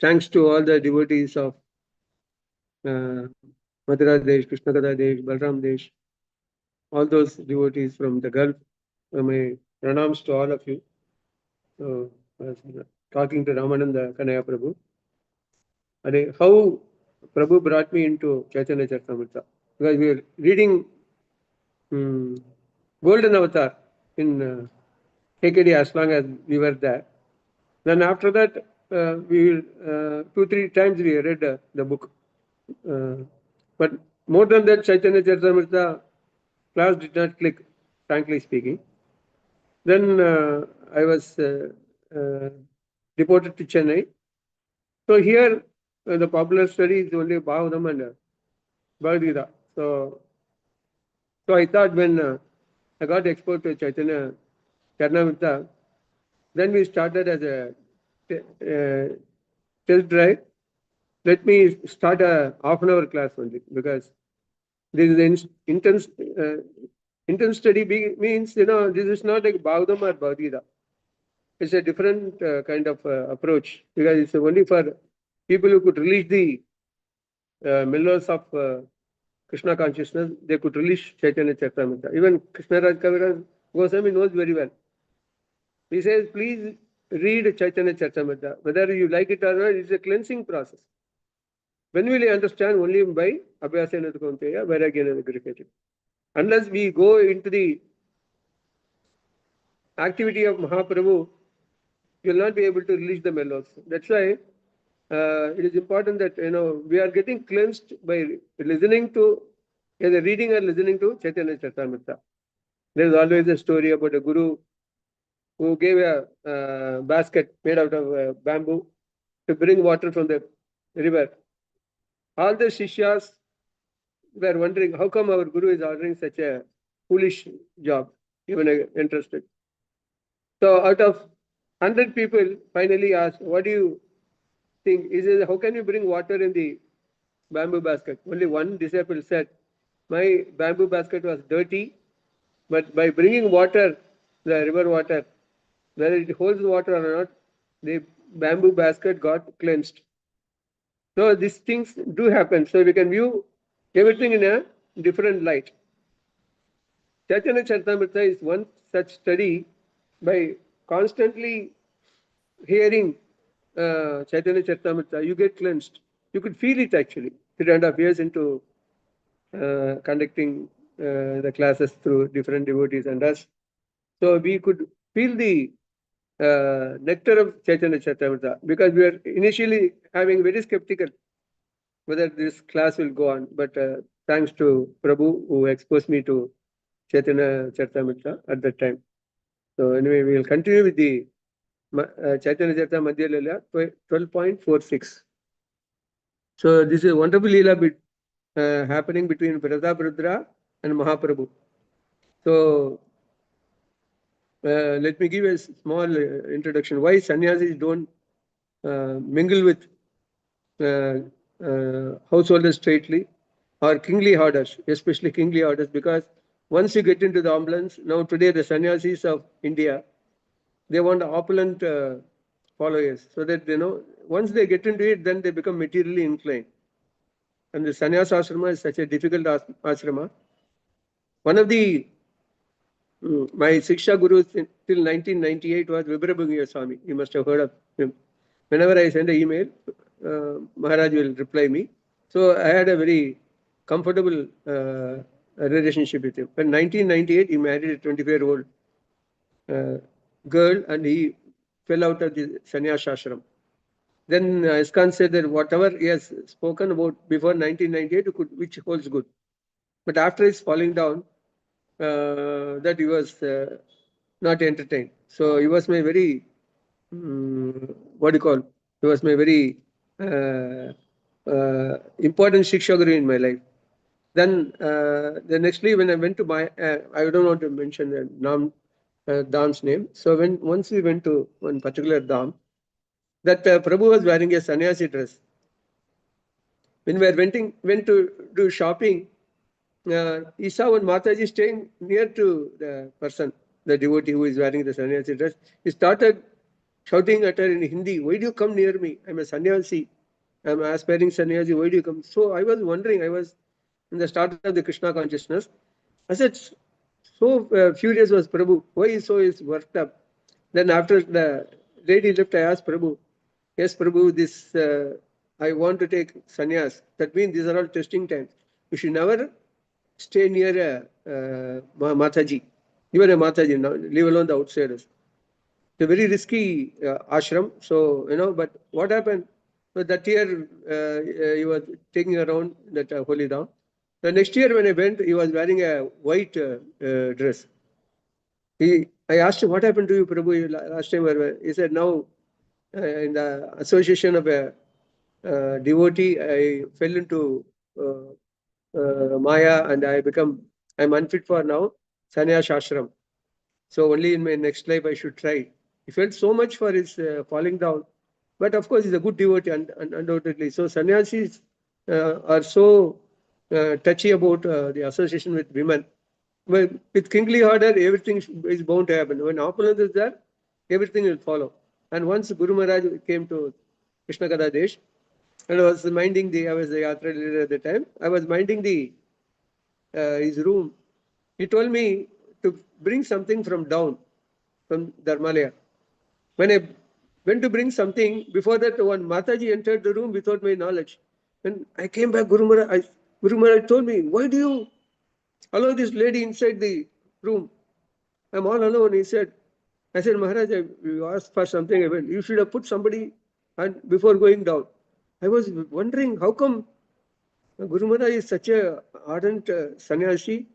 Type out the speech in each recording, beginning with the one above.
thanks to all the devotees of uh, Madhya Desh, Krishna Kada Desh, Balram Desh, all those devotees from the Gulf. My pranams to all of you. So, talking to Ramananda Kanaya Prabhu. How Prabhu brought me into Chaitanya Charitamrita. Because we are reading Golden Avatar in KKD as long as we were there. Then after that, we 2-3 times we read the book. But more than that, Chaitanya Charitamrita class did not click, frankly speaking. Then I was deported to Chennai. So here, the popular study is only Bhagavatam and Bharatagraja. So I thought when I got exposed to Chaitanya Charitamrita, then we started as a test drive. Let me start a half-an-hour class only, because this is intense. Intense study means, this is not like Bhagavatam or Bhagavad. It's a different kind of approach, because it's only for people who could release the mellows of Krishna consciousness. They could release Chaitanya Charitamrita. Even Krishna Raj Kaviraj Goswami knows very well. He says, please read Chaitanya Charitamrita. Whether you like it or not, it's a cleansing process. When will you understand? Only by Abhyasena Kaunteya, Vairagyena Grihati. Unless we go into the activity of Mahaprabhu, you will not be able to release the mellows. That's why it is important that we are getting cleansed by listening to, either reading or listening to Chaitanya Charitamrita. There is always a story about a guru who gave a basket made out of bamboo to bring water from the river. All the Shishyas were wondering, how come our guru is ordering such a foolish job, even interested. So out of 100 people finally asked, what do you think? He says, how can you bring water in the bamboo basket? Only one disciple said, my bamboo basket was dirty, but by bringing water, the river water, whether it holds water or not, the bamboo basket got cleansed. So these things do happen. So we can view everything in a different light. Chaitanya Charitamrita is one such study. By constantly hearing Chaitanya Charitamrita, you get cleansed. You could feel it actually. 3.5 years into conducting the classes through different devotees and us. So we could feel the nectar of Chaitanya Charitamrita, because we were initially having very skeptical whether this class will go on. But thanks to Prabhu, who exposed me to Chaitanya Charitamrita at that time. So anyway, we will continue with the Chaitanya Charita Madhya Lila 12.46. So this is a wonderful Lila bit happening between Bharatagraja and Mahaprabhu. So let me give a small introduction. Why sannyasis don't mingle with householders straightly, or kingly orders, especially kingly orders, because once you get into the ambulance, now today the sannyasis of India, they want opulent followers, so that once they get into it, then they become materially inclined. And the sannyasa ashrama is such a difficult ashrama. One of the my Siksha gurus till 1998 was Vibrabhungiya Swami. You must have heard of him. Whenever I send an email, Maharaj will reply me. So I had a very comfortable relationship with him. In 1998, he married a 25-year-old girl, and he fell out of the sannyasa ashram. Then ISKCON said that whatever he has spoken about before 1998, which holds good. But after his falling down, that he was not entertained. So he was my very, what do you call? He was my very important Shiksha Guru in my life. Then the nextly, when I went to my, I don't want to mention the Dham's name. So once we went to one particular Dham, that Prabhu was wearing a sannyasi dress. When we went to do shopping, he saw one Mataji staying near to the person, the devotee who is wearing the sannyasi dress. He started shouting at her in Hindi, "Why do you come near me? I'm a sannyasi. I'm an aspiring sannyasi. Why do you come?" So I was wondering, I was in the start of the Krishna consciousness. I said, so furious was Prabhu. Why is worked up? Then after the lady left, I asked Prabhu, "Yes, Prabhu, this I want to take sannyas. That means these are all testing times. You should never stay near Mataji. Even a Mataji, now, leave alone the outsiders. It's a very risky ashram. So, but what happened? So that year, he was taking around that holy down. The next year when I went, he was wearing a white dress. I asked him, "What happened to you, Prabhu? Last time?" He said, "Now, in the association of a devotee, I fell into Maya and I'm unfit for now, sannyas ashram. So only in my next life I should try." He felt so much for his falling down. But of course, he's a good devotee, undoubtedly. So sannyasis are so touchy about the association with women. Well, with kingly order, everything is bound to happen. When opulence is there, everything will follow. And once Guru Maharaj came to Krishna Kada Desh, and I was the Yatra leader at the time, I was minding his room. He told me to bring something from down, from Dharmalaya. When I went to bring something, before that, one Mataji entered the room without my knowledge. When I came back, Guru Maharaj told me, "Why do you allow this lady inside the room? I'm all alone." He said, I said, "Maharaj, you asked for something. You should have put somebody and before going down." I was wondering, how come Guru Maharaj is such a ardent sannyasi?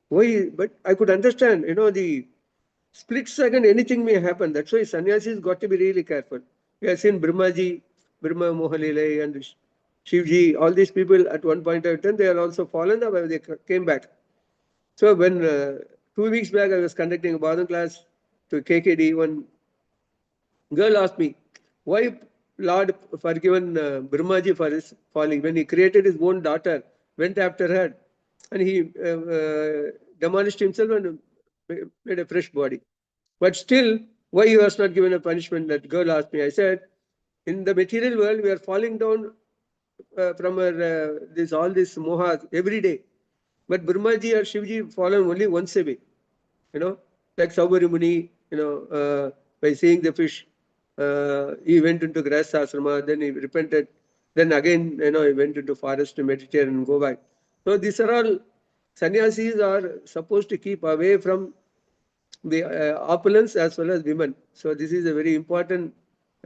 Why? But I could understand, the split second, anything may happen. That's why sannyasis got to be really careful. We have seen Brahma Mohalilai and Shivji, all these people at one point of time, they are also fallen up and they came back. So when 2 weeks back I was conducting a Bhadan class to KKD, one girl asked me, "Why Lord forgiven Brahmaji for his falling? When he created his own daughter, went after her, and he demolished himself and made a fresh body. But still, why he was not given a punishment?" That girl asked me. I said, "In the material world, we are falling down from our, all this mohas every day. But Brahmaji or Shivji fallen only once a week. Like Saubhari Muni, by seeing the fish, he went into grass asrama, then he repented, then again, he went into forest to meditate and go back. So these are all, sannyasis are supposed to keep away from the opulence as well as women. So this is a very important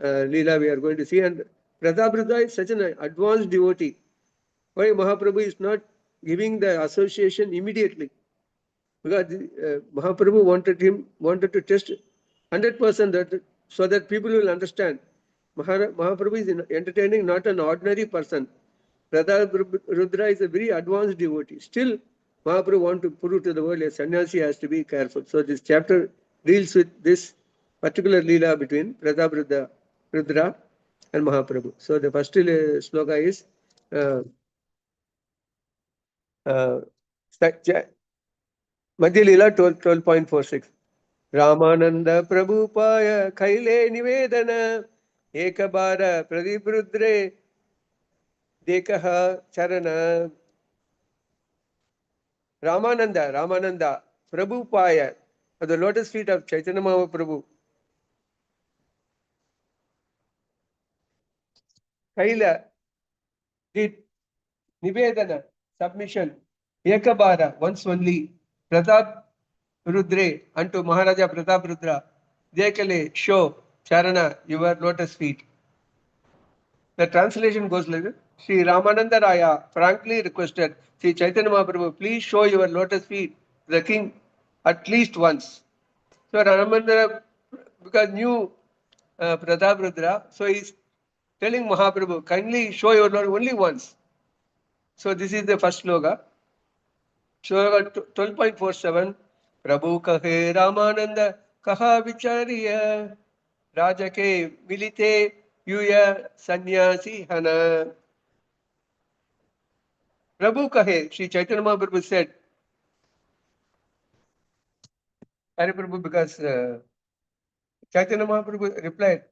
lila we are going to see. And Prataprabhu is such an advanced devotee. Why Mahaprabhu is not giving the association immediately? Because Mahaprabhu wanted to test 100% that, so that people will understand. Mahaprabhu is entertaining not an ordinary person. Pratap Rudra is a very advanced devotee. Still, Mahaprabhu want to prove to the world a sannyasi has to be careful. So this chapter deals with this particular lila between Pratap Rudra and Mahaprabhu. So the first sloka is uh, Madhya Lila 12.46. Ramananda Prabhupaya Kaile Nivedana Ekabara Pradiprudre Dekaha Charana. Ramananda Prabhupaya at the lotus feet of Chaitanya Mahaprabhu. Kaila did Nivedana, submission, Ekabara, once only, Pratap Rudre, unto Maharaja Pratap Rudra, Dekale, show, Charana, your lotus feet. The translation goes like this. Sri Ramananda Raya frankly requested Sri Chaitanya Mahaprabhu, "Please show your lotus feet to the king at least once." So Ramananda, because knew Pratap Rudra, so he's telling Mahaprabhu, "Kindly show your lotus only once." So this is the first sloka. Sloka 12.47. Prabhu kahe Ramananda kaha vichariya Rajake milite yuya sannyasi hana. Prabhu kahe, Sri Chaitanya Mahaprabhu said, Hari Prabhu, because Chaitanya Mahaprabhu replied,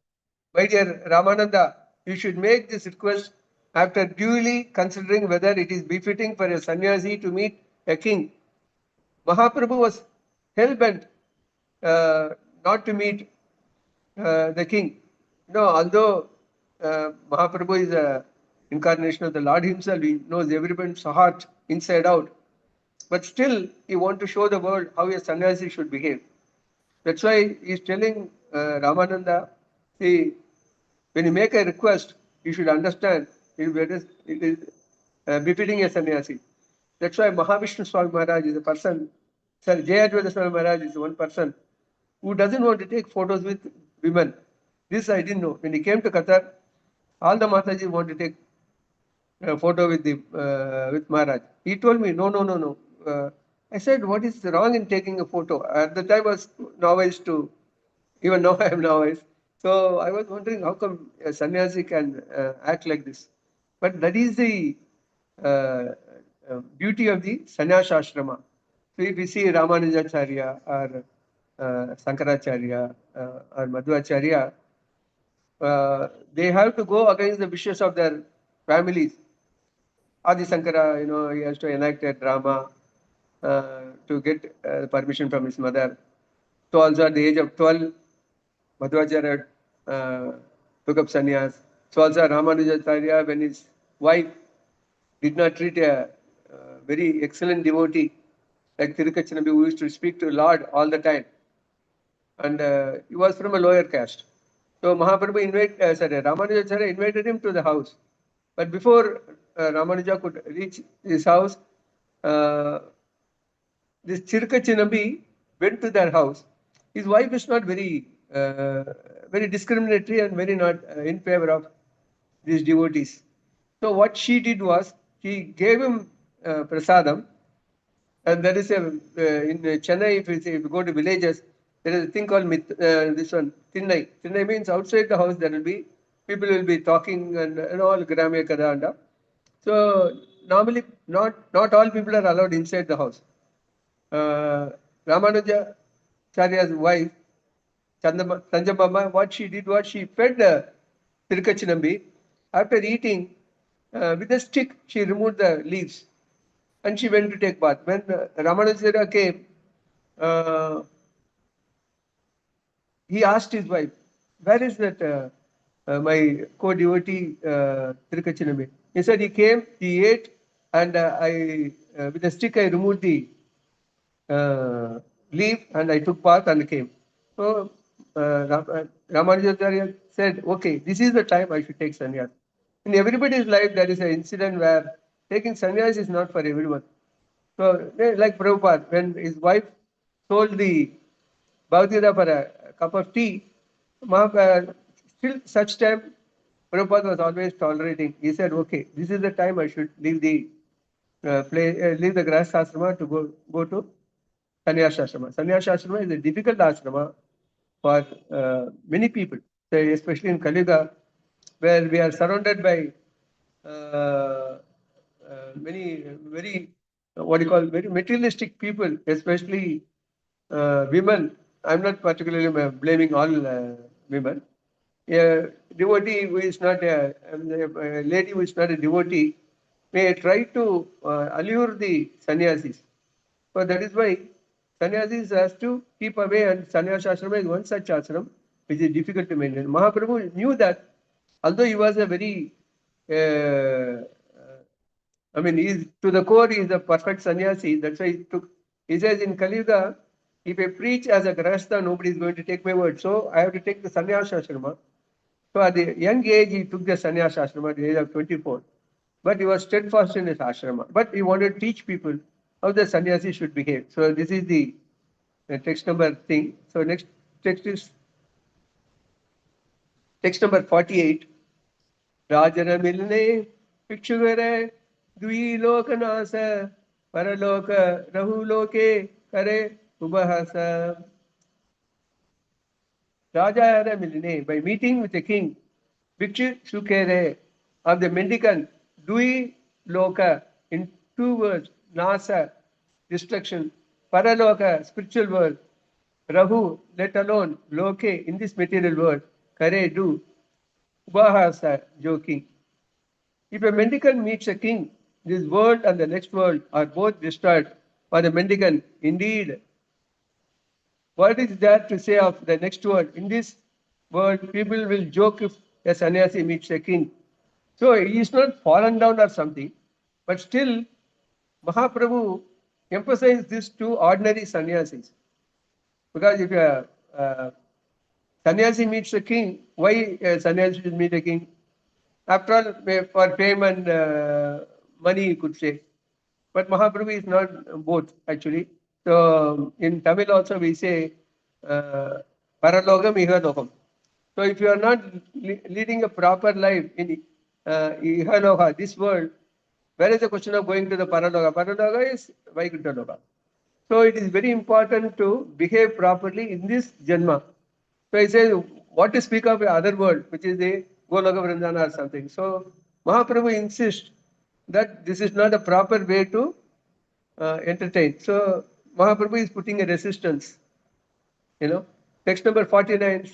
My dear Ramananda, you should make this request after duly considering whether it is befitting for a sannyasi to meet a king. Mahaprabhu was hell-bent not to meet the king. Although Mahaprabhu is an incarnation of the Lord himself, he knows everyone's heart inside out. But still, he wants to show the world how a sannyasi should behave. That's why he's telling Ramananda, see, when you make a request, you should understand it is befitting a sannyasi. That's why Mahavishnu Swami Maharaj is a person, Jayadvaita Swami Maharaj is one person who doesn't want to take photos with women. This I didn't know. When he came to Qatar, all the Mataji want to take a photo with Maharaj. He told me, no. I said, what is wrong in taking a photo? At the time I was novice too. Even now I am novice. So I was wondering how come a sannyasi can act like this. But that is the beauty of the sannyasa ashrama. So if we see Ramanujacharya or Sankaracharya or Madhvacharya, they have to go against the wishes of their families. Adi Sankara, he has to enact a drama to get permission from his mother. So also at the age of 12, Madhvacharya took up sannyas. So also Ramanujacharya, when his wife did not treat a very excellent devotee like Tirukachanambi, who used to speak to Lord all the time, and he was from a lower caste. So Mahaprabhu Ramanujacharya invited him to the house. But before Ramanuja could reach his house, this Tirukachanambi went to their house. His wife is not very discriminatory and very not in favor of these devotees. So what she did was, she gave him prasadam. And there is in Chennai, if you go to villages, there is a thing called this one, Thinnai. Thinnai means outside the house there will be, people will be talking and all Gramya Kadanda. So normally not all people are allowed inside the house. Ramanujacharya's wife, Tanjamama, what she did was, she fed Tirukachanambi. After eating, with a stick, she removed the leaves and she went to take bath. When Ramanujacharya came, he asked his wife, where is that my co-devotee Tirukachanambi? He said he came, he ate, and with a stick I removed the leaf and I took bath and came. So Ramanujacharya said, okay, this is the time I should take sannyas. In everybody's life, there is an incident where taking sannyas is not for everyone. So, like Prabhupada, when his wife sold the Bhagavad for a cup of tea, still such time, Prabhupada was always tolerating. He said, okay, this is the time I should leave the leave the Grahastha ashrama to go to Sannyasa ashrama. Sannyasa ashrama is a difficult ashrama for many people, especially in Kali Yuga, where we are surrounded by many very very materialistic people, especially women. I'm not particularly blaming all women. A devotee who is not a lady who is not a devotee may try to allure the sannyasis. So that is why sannyasis has to keep away, and sannyasa ashrama is one such ashram which is difficult to maintain. Mahaprabhu knew that, although he was a very to the core, he is a perfect sannyasi. That's why he says in Kali Yuga, if I preach as a grahastha, nobody is going to take my word. So I have to take the sannyasa ashrama. So at the young age, he took the sannyasa ashrama at the age of 24. But he was steadfast in his ashrama. But he wanted to teach people how the sannyasi should behave. So this is the text number thing. So next text is text number 48. Rajana milne Pikshugare Dui Lokanasa Paraloka Rahuloke Kare Ubahasa. Raja Milne, by meeting with the king, Bhikshu Shukere of the mendicant, Dui Loka, in 2 words, Nasa, destruction, Paraloka, spiritual world, Rahu, let alone, Loke, in this material world, Kare, do, Ubahasa, joking. If a mendicant meets a king, this world and the next world are both destroyed for the mendicant. Indeed, what is there to say of the next world? In this world, people will joke if a sannyasi meets a king. So he is not fallen down or something, but still Mahaprabhu emphasized this to ordinary sannyasis. Because if a sannyasi meets a king, why a sannyasi should meet a king? After all, for fame and money, you could say. But Mahaprabhu is not both, actually. So in Tamil also we say paralogam ihalogam. So if you are not leading a proper life in ihaloka, this world, where is the question of going to the paraloga? Paraloga is Vaikuntha. So it is very important to behave properly in this janma. So he says, what to speak of the other world, which is the Goloka Vrindana or something. So Mahaprabhu insists that this is not a proper way to entertain. So Mahaprabhu is putting a resistance. Text number 49.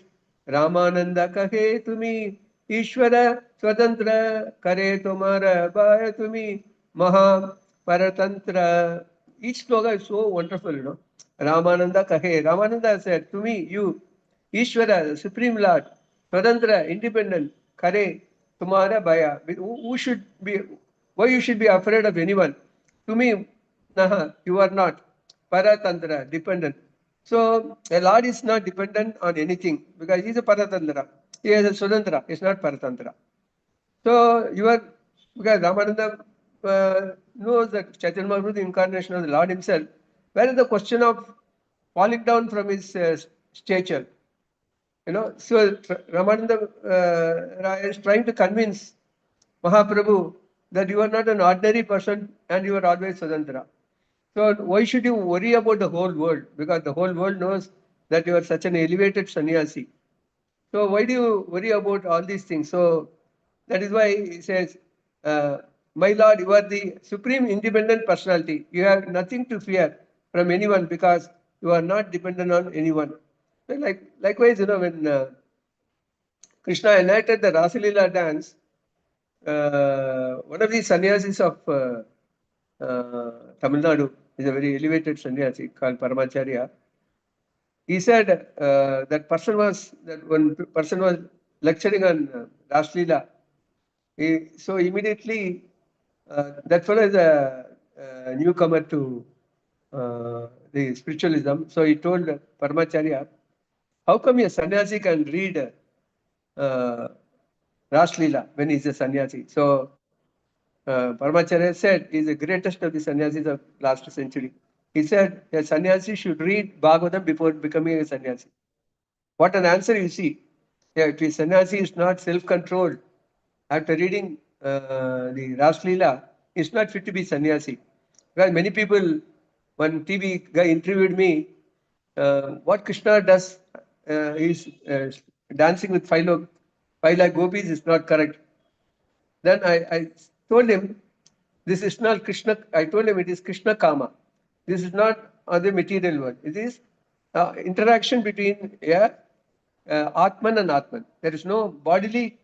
Ramananda kahe tumi Ishvara Swatantra kare tumara bhaya tumi Maha Paratantra. Each sloga is so wonderful, Ramananda kahe. Ramananda said, to me, you, Ishvara, Supreme Lord, Swatantra, independent, kare tumara bhaya. Who should be, why you should be afraid of anyone? To me, naha, you are not. Paratantra, dependent. So a Lord is not dependent on anything because he is a Paratantra. He is a Sudantra, he is not Paratantra. So you are, because Ramananda knows that Chaitanya Mahaprabhu, the incarnation of the Lord himself, where is the question of falling down from his stature? So Ramananda is trying to convince Mahaprabhu that you are not an ordinary person and you are always Sudantra. So why should you worry about the whole world? Because the whole world knows that you are such an elevated sannyasi. So why do you worry about all these things? So that is why he says, my Lord, you are the supreme independent personality. You have nothing to fear from anyone because you are not dependent on anyone. So likewise, when Krishna enacted the Rasalila dance, one of the sannyasis of Tamil Nadu is a very elevated sannyasi called Paramacharya. He said that one person was lecturing on Raslila. So immediately that fellow is a newcomer to the spiritualism. So he told Paramacharya, how come a sannyasi can read Raslila when he's a sannyasi? So Paramacharya said he is the greatest of the sannyasis of last century. He said a sannyasi should read Bhagavatam before becoming a sannyasi. What an answer you see. If a sannyasi is not self-controlled after reading the Raslila, is not fit to be sannyasi. Because many people, one TV guy interviewed me, what Krishna does is dancing with 5 lakh gopis is not correct. Then I told him, this is not Krishna. I told him it is Krishna Kama. This is not the material world. It is interaction between Atman and Atman. There is no bodily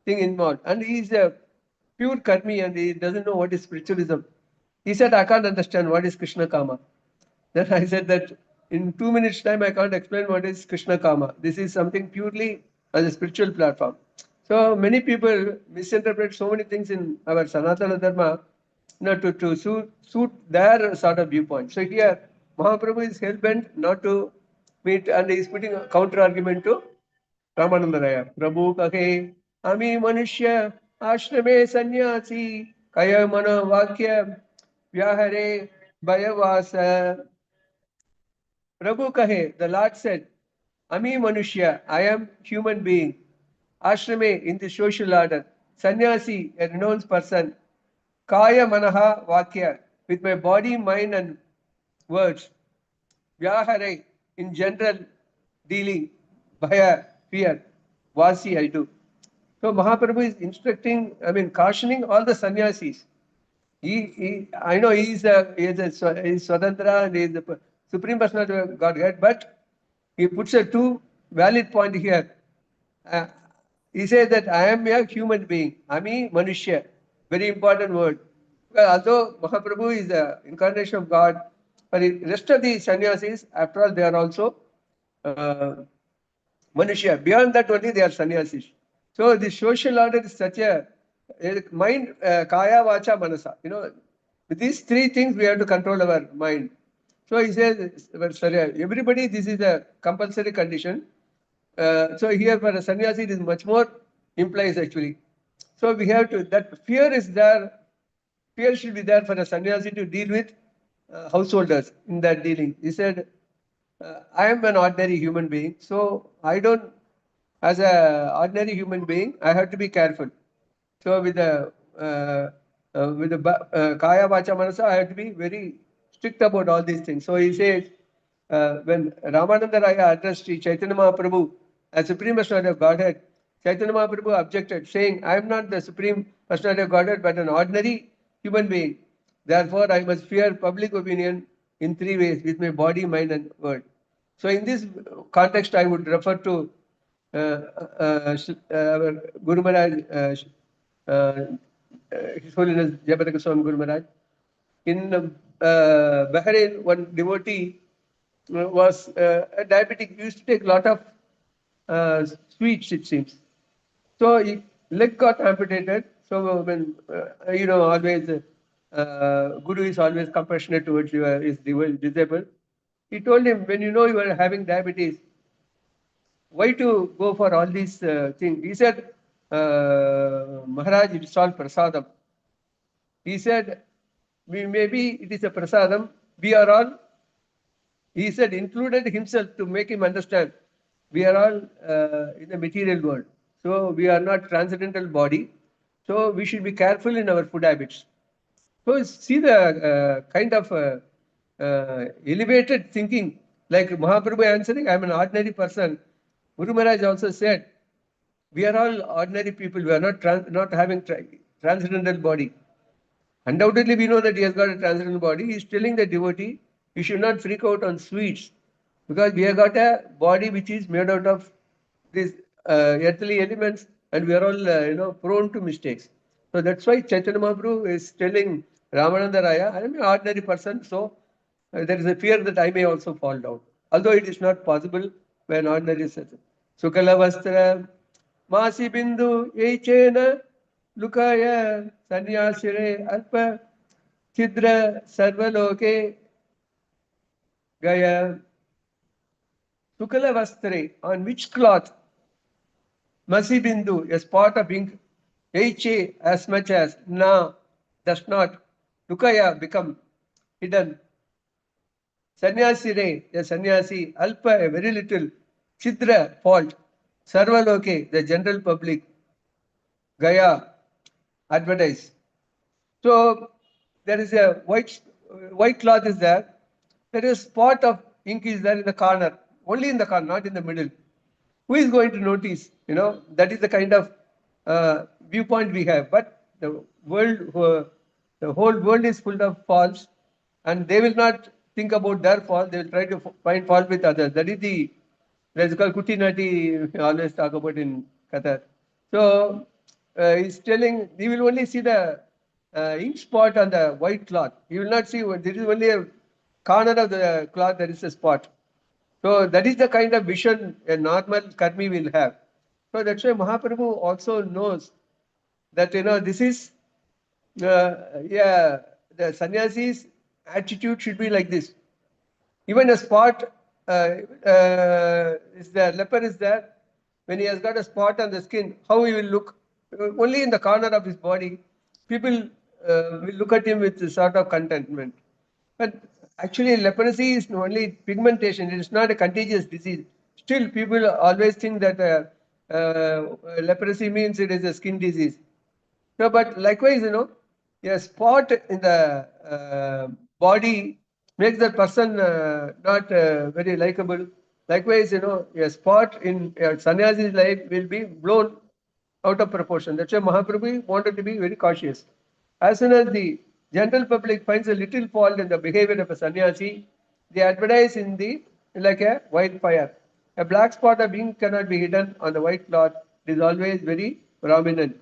thing involved. And he is a pure karmi and he doesn't know what is spiritualism. He said, I can't understand what is Krishna Kama. Then I said that in 2 minutes time, I can't explain what is Krishna Kama. This is something purely as a spiritual platform. So many people misinterpret so many things in our Sanatana Dharma to suit their sort of viewpoint. So here, Mahaprabhu is hell-bent not to meet, and he is putting a counter-argument to Ramananda Raya. Prabhu kahe, ami manushya, ashrame sannyasi, kaya mana vakya, vyahare, bhayavasa. Prabhu kahe, the Lord said, ami manushya, I am human being. Ashrame, in the social order. Sannyasi, a renounced person. Kaya manaha vakya, with my body, mind and words. Vyahare, in general dealing. Bhaya, fear. Vasi, I do. So Mahaprabhu is cautioning all the sannyasis. I know he is Swatantra and he is the Supreme Personality of Godhead, but he puts a two valid point here. he says that I am a human being. Ami Manushya. Very important word. Well, although Mahaprabhu is the incarnation of God, but the rest of the sannyasis, after all, they are also uh, Manushya. Beyond that only they are sannyasis. So the social order is such a mind, kaya, vacha, manasa. With these three things we have to control our mind. So he says, well, sorry, everybody, this is a compulsory condition. So here for a sannyasi, it is much more implies actually. So we have to, that fear is there, fear should be there for a sannyasi to deal with householders in that dealing. He said, I am an ordinary human being, so I don't, as an ordinary human being, I have to be careful. So with the kaya vacha manasa, I have to be very strict about all these things. So he says, when Ramananda Raya addressed Sri Chaitanya Mahaprabhu as Supreme Personality of Godhead, Chaitanya Mahaprabhu objected, saying, I am not the Supreme Personality of Godhead, but an ordinary human being. Therefore, I must fear public opinion in three ways, with my body, mind, and word. So in this context, I would refer to our Guru Maharaj, His Holiness Jayapataka Swami Guru Maharaj. In Bahrain, one devotee was a diabetic. He used to take a lot of sweets, it seems. So his leg got amputated. So when always Guru is always compassionate towards you, is disabled. He told him, when you know you are having diabetes, why to go for all these things? He said, Maharaj, it is all prasadam. He said, maybe it is a prasadam. We are all, he said, included himself to make him understand, we are all in the material world. So we are not transcendental body. So we should be careful in our food habits. So see the kind of elevated thinking, like Mahaprabhu answering, I am an ordinary person. Guru Maharaj also said, we are all ordinary people. We are not having transcendental body. Undoubtedly, we know that he has got a transcendental body. He is telling the devotee, you should not freak out on sweets, because we have got a body which is made out of these earthly elements, and we are all prone to mistakes. So that's why Chaitanya Mahaprabhu is telling Ramananda Raya, I am an ordinary person, so there is a fear that I may also fall down. Although it is not possible when ordinary is such. Sukala Vastra Masi Bindu Echena Lukaya Sanyasire Alpa Chidra Sarvaloke Gaya. Sukala Vastre, on which cloth? Masi Bindu, a spot of ink. Eche, as much as na, does not. Lukaya, become hidden. Sanyasire, a sannyasi. Alpa, a very little. Chidra, fault. Sarvaloke, the general public. Gaya, advertise. So there is a white cloth is there. There is a spot of ink is there in the corner. Only in the corner, not in the middle. Who is going to notice? That is the kind of viewpoint we have. But the whole world is full of faults, and they will not think about their fault. They will try to find fault with others. That is that's called Kutinati, we always talk about in Qatar. So he's telling, he will only see the ink spot on the white cloth. He will not see, there is only a corner of the cloth, there is a spot. So that is the kind of vision a normal karmi will have. So that's why Mahaprabhu also knows that, this is, the sannyasi's attitude should be like this. Even a spot is there, leper is there, when he has got a spot on the skin, how he will look? Only in the corner of his body, people will look at him with a sort of contentment. But actually, leprosy is only pigmentation. It is not a contagious disease. Still, people always think that leprosy means it is a skin disease. No, but likewise, a spot in the body makes that person not very likable. Likewise, a spot in a sannyasi's life will be blown out of proportion. That's why Mahaprabhu wanted to be very cautious. As soon as the general public finds a little fault in the behavior of a sannyasi, they advertise like a wildfire. A black spot of ink cannot be hidden on the white cloth. It is always very prominent.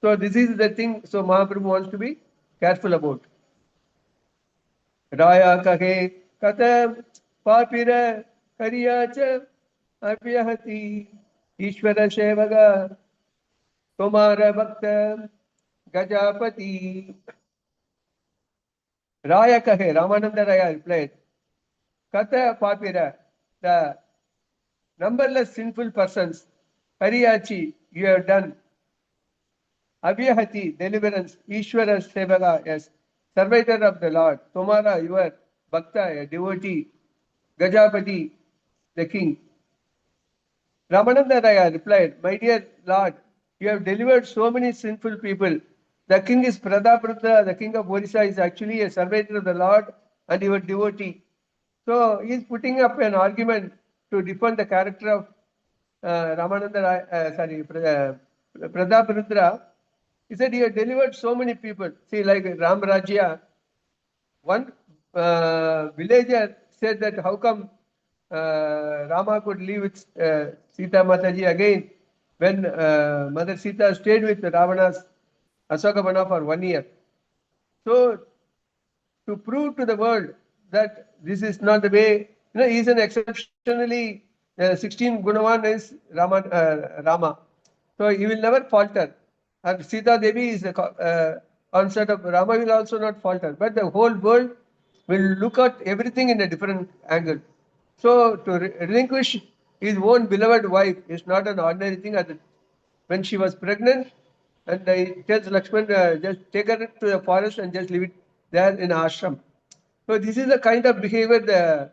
So this is the thing. So Mahaprabhu wants to be careful about. Raya kahe kata papira kariyacha abhyahati Ishvara Shevaga Tomara Bhakta Gajapati. Raya kahe, Ramananda Raya replied, Kata Papira, the numberless sinful persons, Hariyachi, you have done. Abhyahati, deliverance, Ishvara Sevaga, yes, servitor of the Lord. Tomara, you are Bhakta, a devotee. Gajapati, the king. Ramananda Raya replied, My dear Lord, you have delivered so many sinful people. The king is Prabhupada, the king of Orissa is actually a servitor of the Lord and your devotee. So he is putting up an argument to defend the character of Ramananda Raya, Prabhupada. He said he had delivered so many people. See, like Ram Rajya, one villager said that how come Rama could live with Sita Mataji again when Mother Sita stayed with Ravana's Asokavana for 1 year. So, to prove to the world that this is not the way, he is an exceptionally 16 Gunavan is Rama. So, he will never falter. And Sita Devi is the consort of Rama will also not falter. But the whole world will look at everything in a different angle. So, to relinquish his own beloved wife is not an ordinary thing. When she was pregnant, and he tells Lakshman, just take her to the forest and just leave it there in ashram. So, this is the kind of behavior the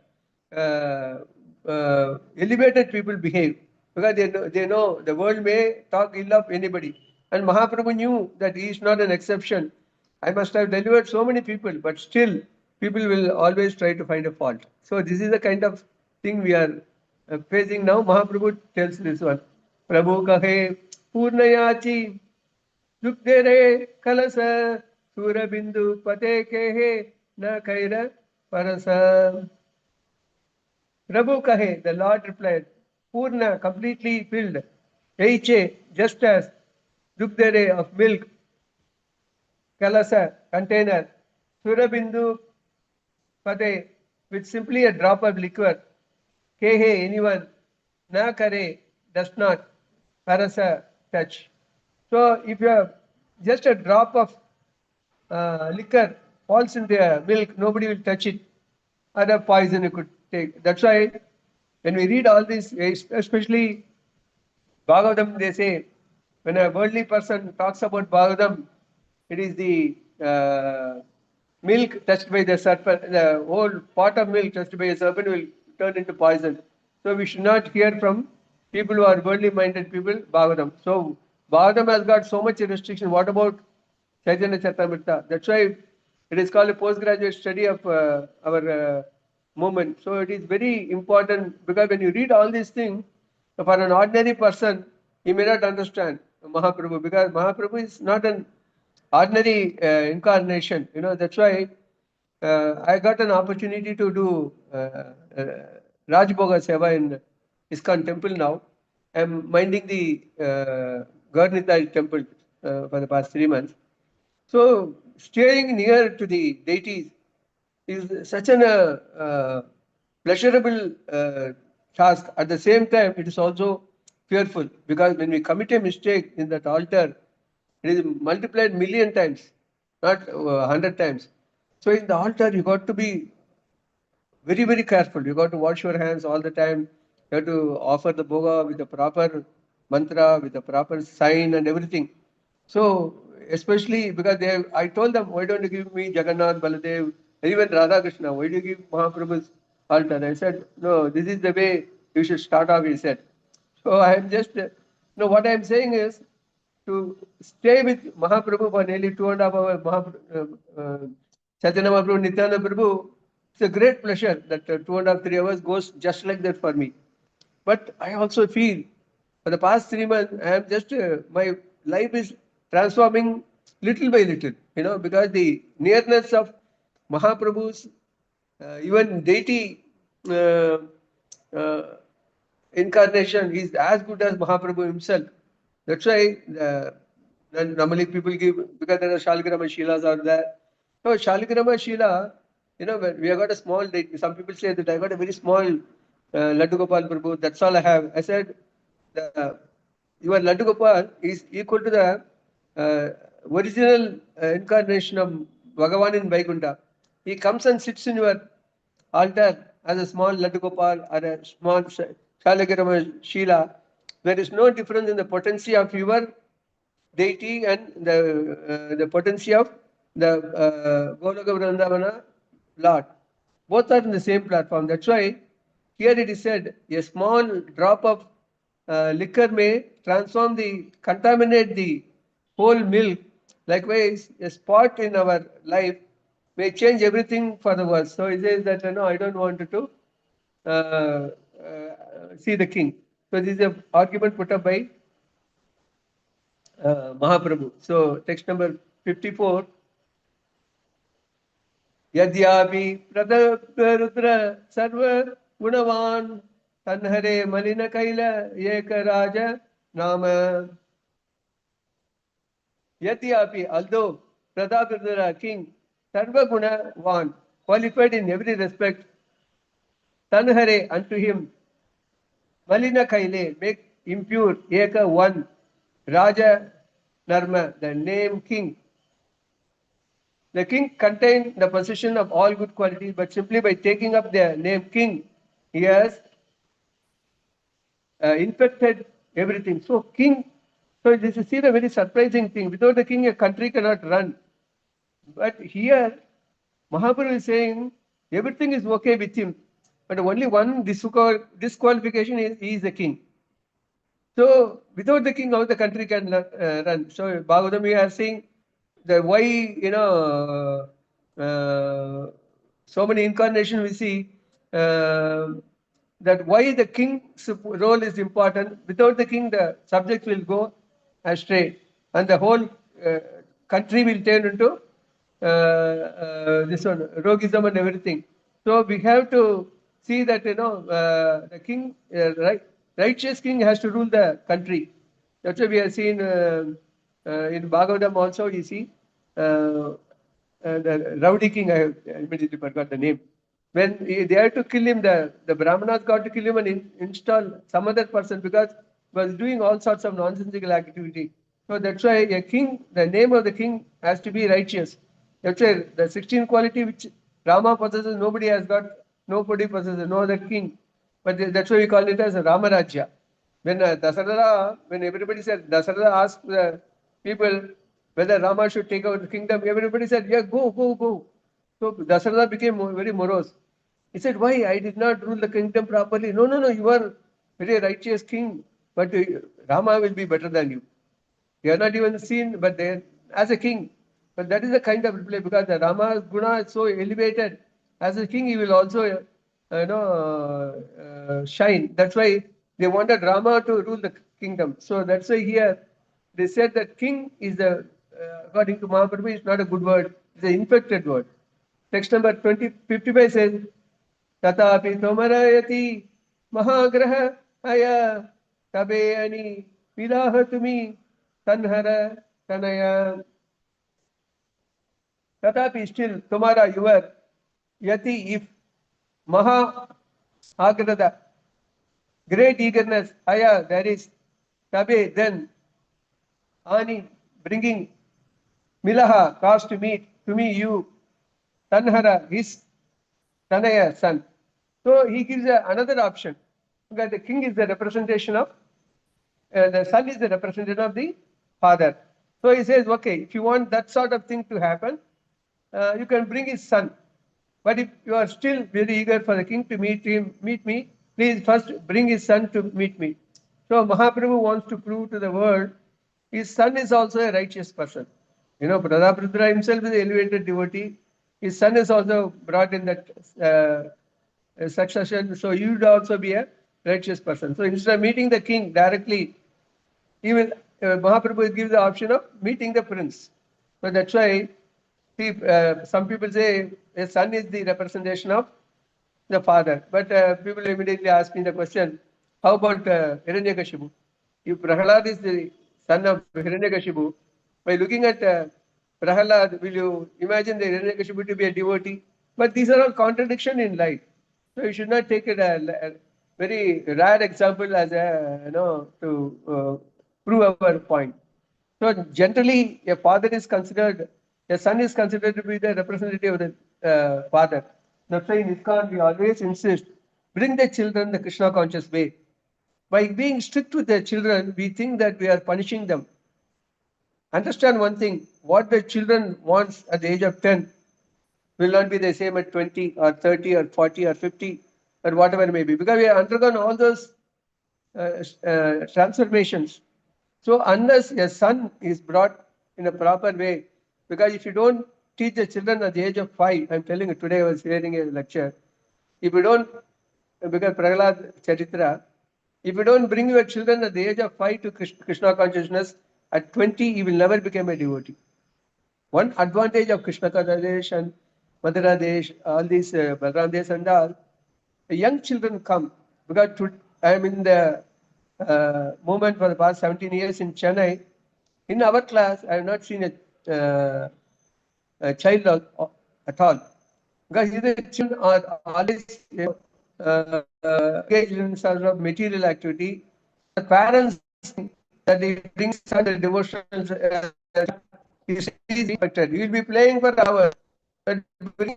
elevated people behave, because they know the world may talk ill of anybody. And Mahaprabhu knew that he is not an exception. I must have delivered so many people, but still people will always try to find a fault. So this is the kind of thing we are facing now. Mahaprabhu tells this one. Prabhu kahe purnayachi dukdere kalasa surabindu pate kehe na kaira parasa. Prabhu kahe, the Lord replied, Purna, completely filled. Eiche, just as dukdere of milk, kalasa, container, surabindu pate, with simply a drop of liquor, kehe, anyone, na kare, does not, parasa, touch. So if you have just a drop of liquor falls in the milk, nobody will touch it. Other poison you could take. That's why when we read all this, especially Bhagavatam, they say, when a worldly person talks about Bhagavatam, it is the milk touched by the serpent, the whole pot of milk touched by a serpent will turn into poison. So we should not hear from people who are worldly minded people, Bhagavatam. So Bhagavatam has got so much restriction. What about Chaitanya Charitamrita? That's why it is called a postgraduate study of our movement. So it is very important, because when you read all these things, for an ordinary person, he may not understand Mahaprabhu, because Mahaprabhu is not an ordinary incarnation. That's why I got an opportunity to do Rajbhoga Seva in ISKCON temple now. I'm minding the Guņḍicā temple for the past 3 months. So staying near to the deities is such an pleasurable task. At the same time, it is also fearful, because when we commit a mistake in that altar, it is multiplied million times, not 100 times. So in the altar, you got to be very, very careful. You got to wash your hands all the time. You have to offer the bhoga with the proper mantra, with the proper sign and everything. So especially because I told them, why don't you give me Jagannath, Baladev, even Radha Krishna, why do you give Mahaprabhu's altar? I said, no, this is the way you should start off, he said. So I am just, what I am saying is, to stay with Mahaprabhu for nearly 2.5 hours, Chaitanya Mahaprabhu, Nityananda Prabhu, it's a great pleasure that 2.5, 3 hours goes just like that for me. But I also feel, for the past 3 months, I am just, my life is transforming little by little, because the nearness of Mahaprabhu's, even deity, incarnation is as good as Mahaprabhu himself. That's why normally people give, because there are Shaligrama Shilas are there. So Shaligrama Shila, we have got a small, some people say that I got a very small Laddu Gopal Prabhu, that's all I have. I said, your Laddu Gopal is equal to the original incarnation of Bhagavan in Vaikuntha. He comes and sits in your altar as a small Laddu Gopal or a small Shaligrama Shila. There is no difference in the potency of your deity and the potency of the Goloka Vrindavana Lord. Both are in the same platform. That's why here it is said, a small drop of liquor may contaminate the whole milk. Likewise, a spot in our life may change everything for the worse. So he says that, I don't want to see the king. So this is an argument put up by Mahaprabhu. So text number 54. Yadyapi Pradrudra Sarva Gunavan Tanhare Malina Kaila Yeka Raja Nama. Yadyapi, although Pradrudra king, Sarva Gunavan, qualified in every respect, Tanhare unto him, Malina Kaile, make impure, Eka one, Raja Narma, the name king. The king contained the possession of all good qualities, but simply by taking up the name king, he has infected everything. So king, so this is see the very surprising thing. Without the king, a country cannot run. But here, Mahaprabhu is saying everything is okay with him, but only one disqualification is he is the king. So without the king, how the country can run? So Bhagavatam, we are saying the why so many incarnations we see that why the king's role is important. Without the king, the subjects will go astray, and the whole country will turn into this one rogism and everything. So we have to see that the king, righteous king, has to rule the country. That's why we have seen in Bhagavatam also. You see the rowdy king. I immediately forgot the name. When they had to kill him, the Brahmanas got to kill him and install some other person because he was doing all sorts of nonsensical activity. So that's why a king, the name of the king has to be righteous. That's why the 16 quality which Rama possesses, nobody has got, nobody possesses, no other king. But that's why we call it as a Ramarajya. When when everybody said, Dasaratha asked the people whether Rama should take over the kingdom, everybody said, yeah, go. So Dasaratha became very morose. He said, why? I did not rule the kingdom properly. No, you are very righteous king, but Rama will be better than you. You are not even seen, but as a king. But that is the kind of reply, because the Rama's guna is so elevated. As a king, he will also, shine. That's why they wanted Rama to rule the kingdom. So that's why here they said that king is according to Mahaprabhu, is not a good word. It's an infected word. Text number 55 says, Tatapi tomarayati mahagraha aya tabeani vilahatumi tanhara tanaya. Tatapi still, tomara, your yati, if maha agrada, great eagerness, aya, there is, tabe, then, ani, bringing, milaha, cause to meet, to me, you, tanhara, his, tanaya, son. So he gives another option, because the king is the representation of, the son is the representative of the father. So he says, okay, if you want that sort of thing to happen, you can bring his son. But if you are still very eager for the king to meet me, please first bring his son to meet me. So Mahaprabhu wants to prove to the world, his son is also a righteous person. Pradrudra himself is an elevated devotee. His son is also brought in that succession. So you would also be a righteous person. So instead of meeting the king directly, he will, Mahaprabhu gives the option of meeting the prince. So that's why some people say a son is the representation of the father. But people immediately ask me the question, How about Hiranyakashipu? If Prahalad is the son of Hiranyakashipu, by looking at Prahalad, will you imagine the Hiranyakashipu to be a devotee? But these are all contradiction in life. So you should not take it a very rare example as to prove our point. So generally, a father is considered, a son is considered to be the representative of the father. That's why in ISKCON we always insist, bring the children the Krishna conscious way. By being strict with the children, we think that we are punishing them. Understand one thing, what the children wants at the age of 10 will not be the same at 20 or 30 or 40 or 50 or whatever it may be, because we have undergone all those transformations. So unless a son is brought in a proper way, because if you don't teach the children at the age of 5, I'm telling you, today I was hearing a lecture, if you don't, because Prahlad Charitra, if you don't bring your children at the age of 5 to Krishna consciousness, at 20 you will never become a devotee. One advantage of Krishna Desh and Madhya Desh, all these Balaram Desh and all, the young children come, because I am in the movement for the past 17 years in Chennai. In our class, I have not seen a child at all. Because the children are always engaged in sort of material activity. The parents think that they bring such devotions is expected. You will be playing for hours, but bring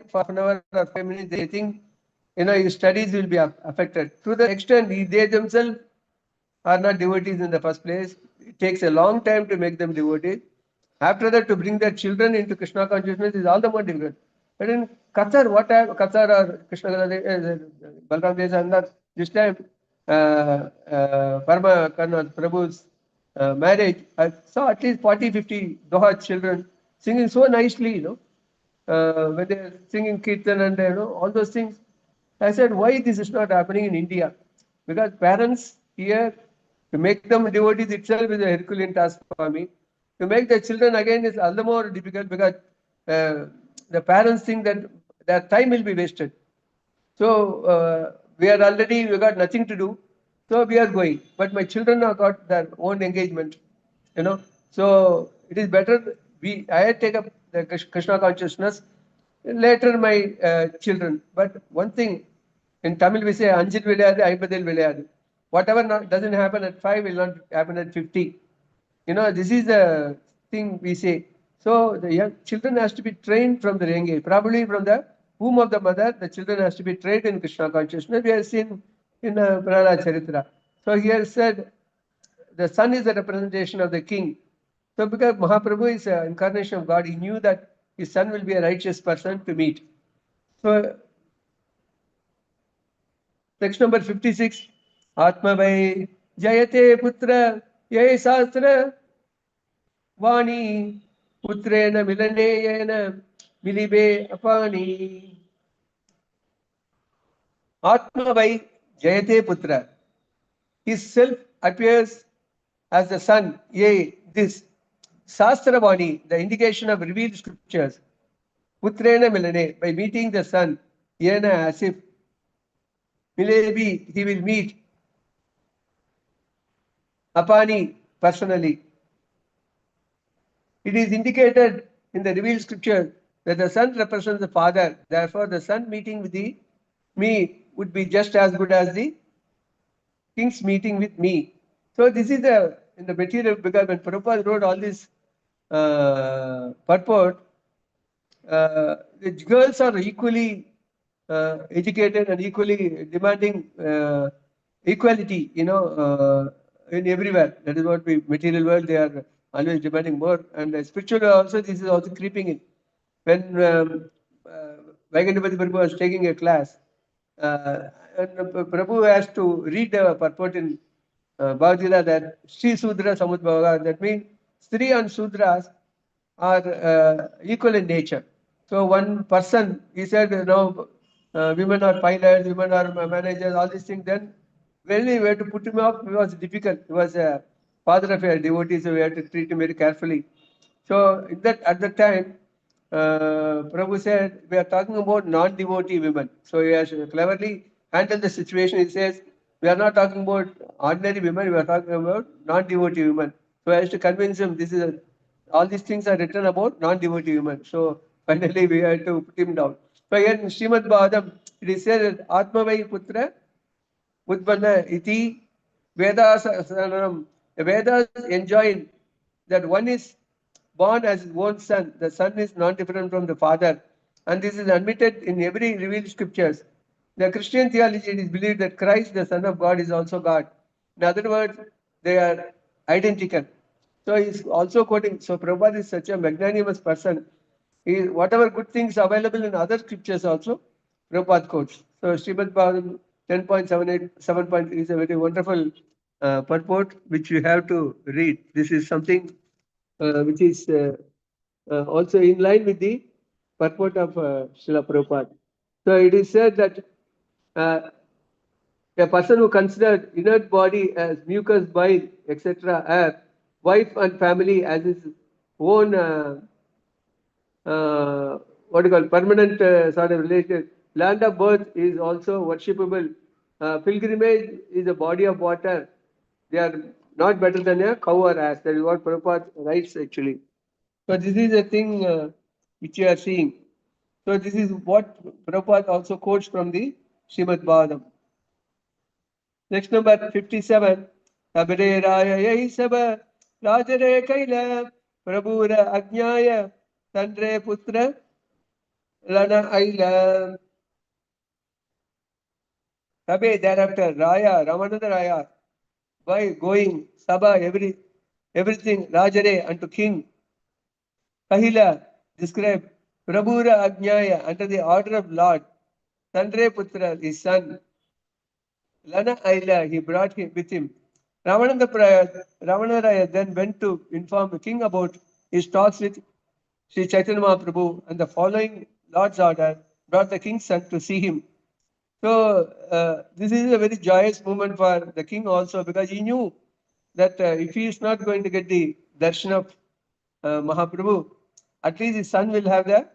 for an hour or 5 minutes, they think your studies will be affected. To the extent they themselves are not devotees in the first place. It takes a long time to make them devotees. After that, to bring their children into Krishna consciousness is all the more difficult. But in Qatar, what time Qatar or Krishna Balram Desa, this time Parma Karna Prabhu's marriage, I saw at least 40, 50 Doha children singing so nicely, when they're singing Kirtan and all those things. I said, why this is not happening in India? Because parents here, to make them devotees itself is a Herculean task for me. To make the children again is all the more difficult, because the parents think that their time will be wasted. So we got nothing to do, so we are going. But my children have got their own engagement, So it is better I take up the Krishna consciousness. Later my children. But one thing, in Tamil we say, Anjil vilayadu, Aibadil vilayadu. Whatever doesn't happen at 5 will not happen at 50. This is the thing we say. So the young children has to be trained from the young age. Probably from the womb of the mother, the children has to be trained in Krishna consciousness. We have seen in Prahlad Charitra. So here said, the son is a representation of the king. So because Mahaprabhu is an incarnation of God, he knew that his son will be a righteous person to meet. So text number 56, Atma vai jayate putra ye sastra vani putrena milaneyena milibe apani. Atma vai jayate putra. His self appears as the son, yea, this. Sastravani, the indication of revealed scriptures. Putrena milane, by meeting the son, yena, as if milebi, he will meet apani, personally. It is indicated in the revealed scripture that the son represents the father. Therefore, the son meeting with me would be just as good as the king's meeting with me. So this is in the material, because when Prabhupada wrote all this purport, the girls are equally educated and equally demanding equality, in everywhere. That is what material world, they are always demanding more. And spiritual also, this is also creeping in. When Vaigandapati Prabhu was taking a class, and Prabhu has to read the purport in Bhagavad that Sri Sudra Samudbhava, that means Sri and Sudras are equal in nature. So one person, he said, women are pilots, women are managers, all these things. Then really we had to put him up. It was difficult. He was a father of a devotee, so we had to treat him very carefully. So at that time, Prabhu said, we are talking about non-devotee women. So he has cleverly handle the situation. He says, we are not talking about ordinary women, we are talking about non-devotee women. So I has to convince him, all these things are written about non-devotee women. So finally we had to put him down. So here in Srimad Bhagavatam, it is said, Atmavai Putra Udbana iti Vedas Saranam. The Vedas enjoin that one is born as his own son. The son is not different from the father. And this is admitted in every revealed scriptures. The Christian theology, it is believed that Christ, the Son of God, is also God. In other words, they are identical. So he's also quoting. So Prabhupada is such a magnanimous person. Whatever good things available in other scriptures also, Prabhupada quotes. So Srimad Bhagavatam 10.78, 7. Is a very wonderful purport which you have to read. This is something which is also in line with the purport of Srila Prabhupada. So it is said that uh, a person who considers inert body as mucus, bile, etc., as wife and family as his own what do you call permanent sort of relation. Land of birth is also worshipable. Pilgrimage is a body of water. They are not better than a cow or ass. That is what Prabhupada writes actually. So this is a thing which you are seeing. So this is what Prabhupada also quotes from the Srimad Bhagavatam. Next number 57. Tabare Raya Yaisaba Rajare Kaila Prabhura Ajnaya Tandre Putra Lana Aila. Tabe thereafter Raya, Ramananda Raya, by going Sabha, everything, Rajare unto king. Kahila described Prabhura Ajnaya under the order of Lord. Tandre Putra, his son. Lana Aila, he brought him with him. Ravananda Raya then went to inform the king about his talks with Sri Chaitanya Mahaprabhu, and the following Lord's order brought the king's son to see him. So this is a very joyous moment for the king also, because he knew that if he is not going to get the darshan of Mahaprabhu, at least his son will have the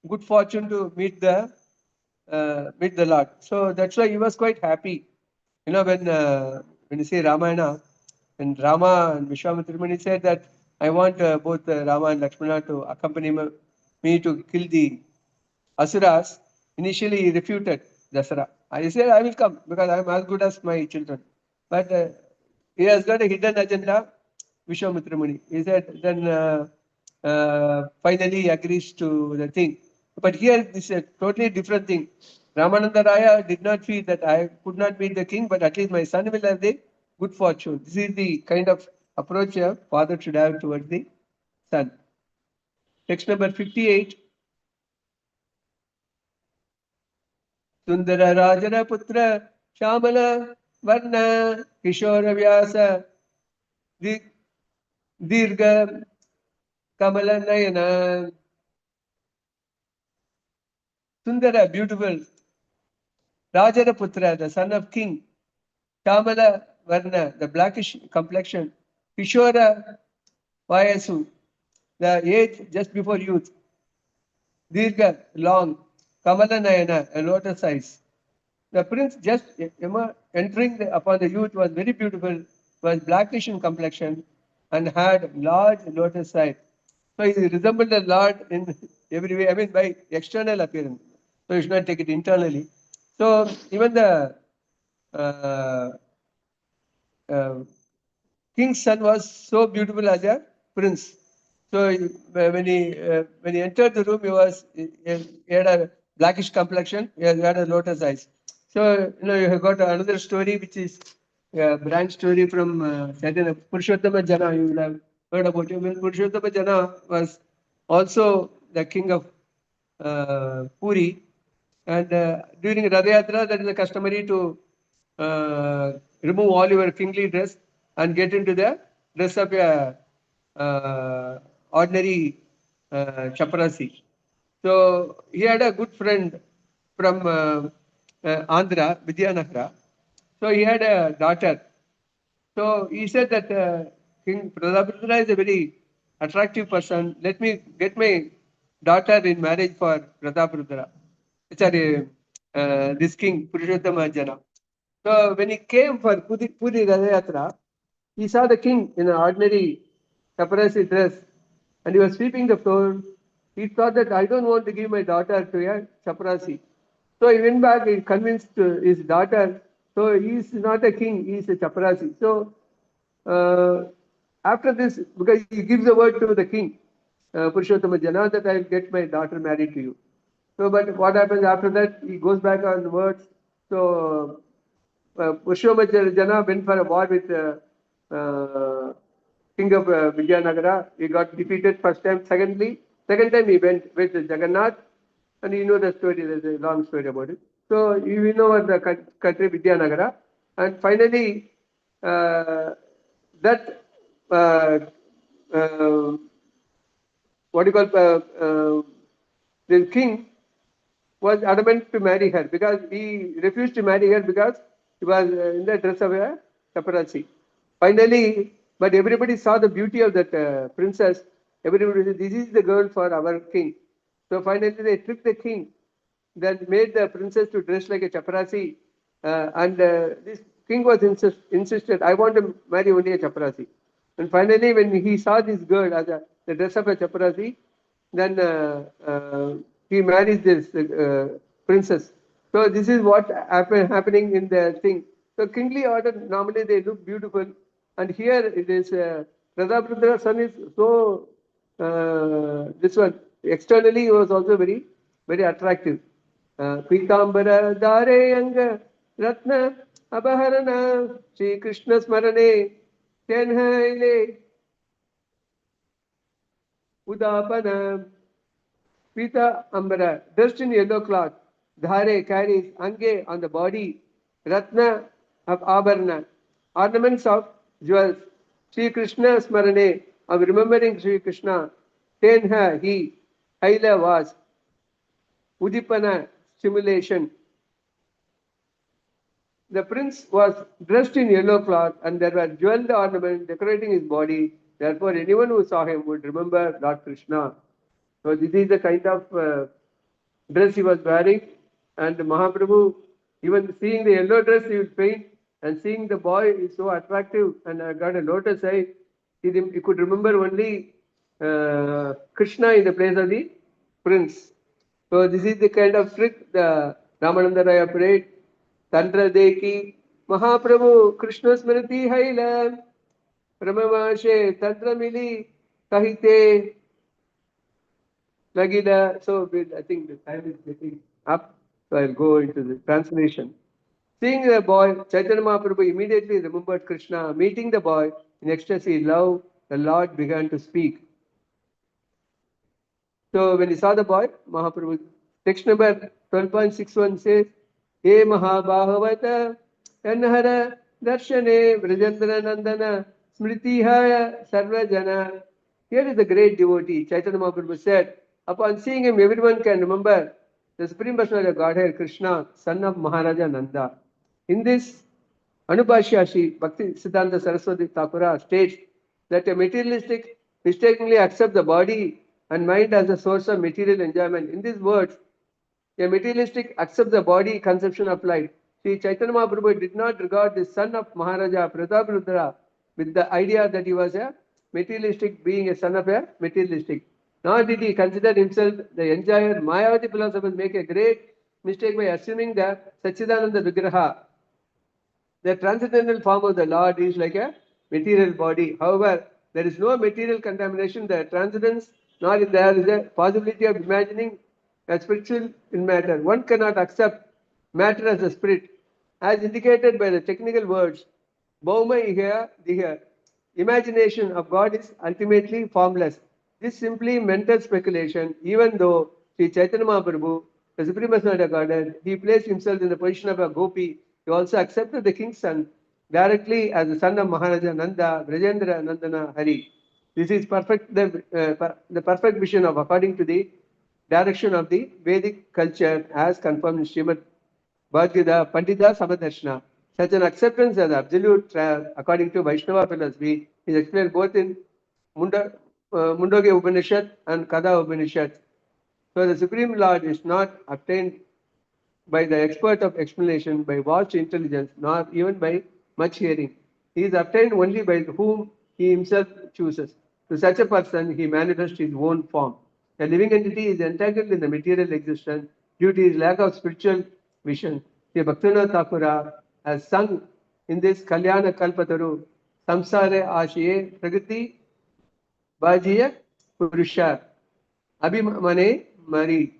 good fortune to meet the Lord. So that's why he was quite happy. You know, when you say Ramayana, and Rama and Vishwamitra Muni said that I want both Rama and Lakshmana to accompany me to kill the Asuras. Initially, he refuted Dasara. I said, I will come because I am as good as my children. But he has got a hidden agenda, Vishwamitra Muni. He said, then finally he agrees to the thing. But here, this is a totally different thing. Ramananda Raya did not feel that I could not meet the king, but at least my son will have the good fortune. This is the kind of approach a father should have towards the son. Text number 58. Sundara Rajana Putra Shamala Varna Kishora Vyasa Dirga Kamala Nayana. Sundara, beautiful. Rajana Putra, the son of king. Shamala Varna, the blackish complexion. Kishora Vayasu, the age just before youth. Dirga, long. Kamala Nayana, a lotus eyes. The prince just entering upon the youth was very beautiful, was blackish in complexion, and had large lotus eyes. So he resembled the Lord in every way, I mean by external appearance. So you should not take it internally. So even the uh, uh, king's son was so beautiful as a prince. So when he entered the room, he had a blackish complexion. He had a lotus eyes. So you have got another story which is a branch story from Chaitanya Purushottama Jana. You will have heard about him. Purushottama Jana was also the king of Puri, and during Radha Yatra, that is the customary to remove all your kingly dress and get into the dress of a ordinary chaprasi. So he had a good friend from Andhra, Vidyanagara. So he had a daughter. So he said that King Prabhupada is a very attractive person. Let me get my daughter in marriage for Prataparudra. Sorry, this king, Purushottama Jana. So when he came for Puri Radayatra, he saw the king in an ordinary chaparasi dress and he was sweeping the floor. He thought that I don't want to give my daughter to a chaparasi. So he went back, he convinced his daughter. So he is not a king, he is a chaparasi. So after this, because he gives the word to the king, Purushottama Jana, that I will get my daughter married to you. So, but what happens after that? He goes back on words. So, Purushottama Jana went for a war with king of Vijayanagara. He got defeated first time. Second time he went with Jagannath, and you know the story. There's a long story about it. So, you know the country Vijayanagara, and finally that what do you call the king was adamant to marry her because he refused to marry her because he was in the dress of a chaparasi. Finally, but everybody saw the beauty of that princess. Everybody said, "This is the girl for our king." So finally, they tricked the king, then made the princess to dress like a chaparasi, and this king was insisted, "I want to marry only a chaparasi." And finally, when he saw this girl as the dress of a chaparasi, then he marries this princess. So this is what happening in the thing. So kingly order, normally they look beautiful. And here it is, Pratapradra's son is so, this one, externally he was also very, very attractive. Pitambara Dare Anga Ratna Abaharana Sri Krishna Smarane Tenhaile Udapana Pita Ambara, dressed in yellow cloth. Dhare carries Ange on the body. Ratna of Abharana, ornaments of jewels. Sri Krishna Smarane, of remembering Sri Krishna. Tenha, he. Haila was. Udipana, stimulation. The prince was dressed in yellow cloth and there were jeweled ornaments decorating his body. Therefore, anyone who saw him would remember Lord Krishna. So this is the kind of dress he was wearing, and Mahaprabhu, even seeing the yellow dress, he would faint, and seeing the boy is so attractive and got a lotus eye, he could remember only Krishna in the place of the prince. So this is the kind of trick the Ramananda Raya played. Tantra Deki, Mahaprabhu, Krishna Smriti Haila, Brahmamashe, Tantra Mili, Kahite, Nagida. So I think the time is getting up, so I'll go into the translation. Seeing the boy, Chaitanya Mahaprabhu immediately remembered Krishna. Meeting the boy in ecstasy, love, the Lord began to speak. So when he saw the boy, Mahaprabhu, text number 12.61 says, He Mahabhahavata, Kanhara, Darshane, Vrajendra Nandana, Smritihaya, Sarvajana. Here is the great devotee, Chaitanya Mahaprabhu said, upon seeing him, everyone can remember the Supreme Personality of Godhead, Krishna, son of Maharaja Nanda. In this, Anubhashya Shri Bhakti Siddhanta Saraswati Thakura states that a materialistic mistakenly accepts the body and mind as a source of material enjoyment. In these words, a materialistic accepts the body conception of life. Sri Chaitanya Mahaprabhu did not regard the son of Maharaja Prataparudra with the idea that he was a materialistic, being a son of a materialistic. Nor did he consider himself the enjoyer. Mayavadi philosophers make a great mistake by assuming that Sachidananda Vigraha, the transcendental form of the Lord, is like a material body. However, there is no material contamination, the transcendence, nor there is a possibility of imagining a spiritual in matter. One cannot accept matter as a spirit, as indicated by the technical words, Bhauma Iha Diha. Imagination of God is ultimately formless. This simply mental speculation, even though Sri Chaitanya Mahaprabhu, the Supreme Personality of Godhead, he placed himself in the position of a gopi. He also accepted the king's son directly as the son of Maharaja Nanda, Brajendra Nandana Hari. This is the perfect vision of according to the direction of the Vedic culture as confirmed in Srimad Bhagavad Pandita Samadarshana. Such an acceptance as absolute according to Vaishnava philosophy is explained both in Mundoge Upanishad and Kada Upanishad. So the Supreme Lord is not obtained by the expert of explanation, by vast intelligence, nor even by much hearing. He is obtained only by whom he himself chooses. To such a person, he manifests his own form. A living entity is entangled in the material existence due to his lack of spiritual vision. The Bhaktivinoda Thakura has sung in this Kalyana Kalpataru, Samsare Ashiye Prakriti Bhajiya Purusha Abhimane Mari.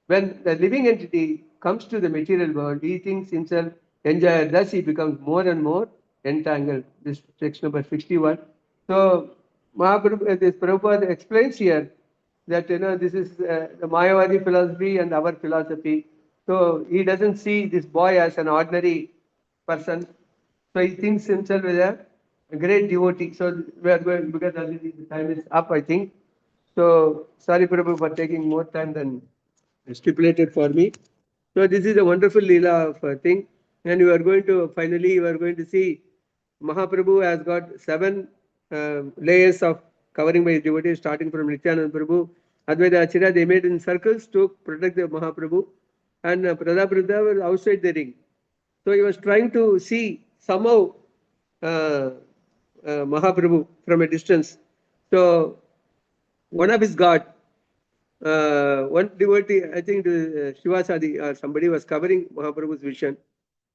When the living entity comes to the material world, he thinks himself enjoyer. Thus, he becomes more and more entangled. This text number 61. So, Mahaprabhu, this Prabhupada explains here that this is the Mayavadi philosophy and our philosophy. So he doesn't see this boy as an ordinary person. So he thinks himself as a great devotee. So we are going because already the time is up, I think. So sorry, Prabhu, for taking more time than stipulated for me. So this is a wonderful lila of thing, and you are going to finally you are going to see Mahaprabhu has got 7 layers of covering by his devotees, starting from Nityananda Prabhu, Advaita Acharya. They made in circles to protect the Mahaprabhu, and Prabhupada was outside the ring. So he was trying to see somehow Mahaprabhu from a distance. So one of his god, one devotee, I think Shivasadi or somebody was covering Mahaprabhu's vision.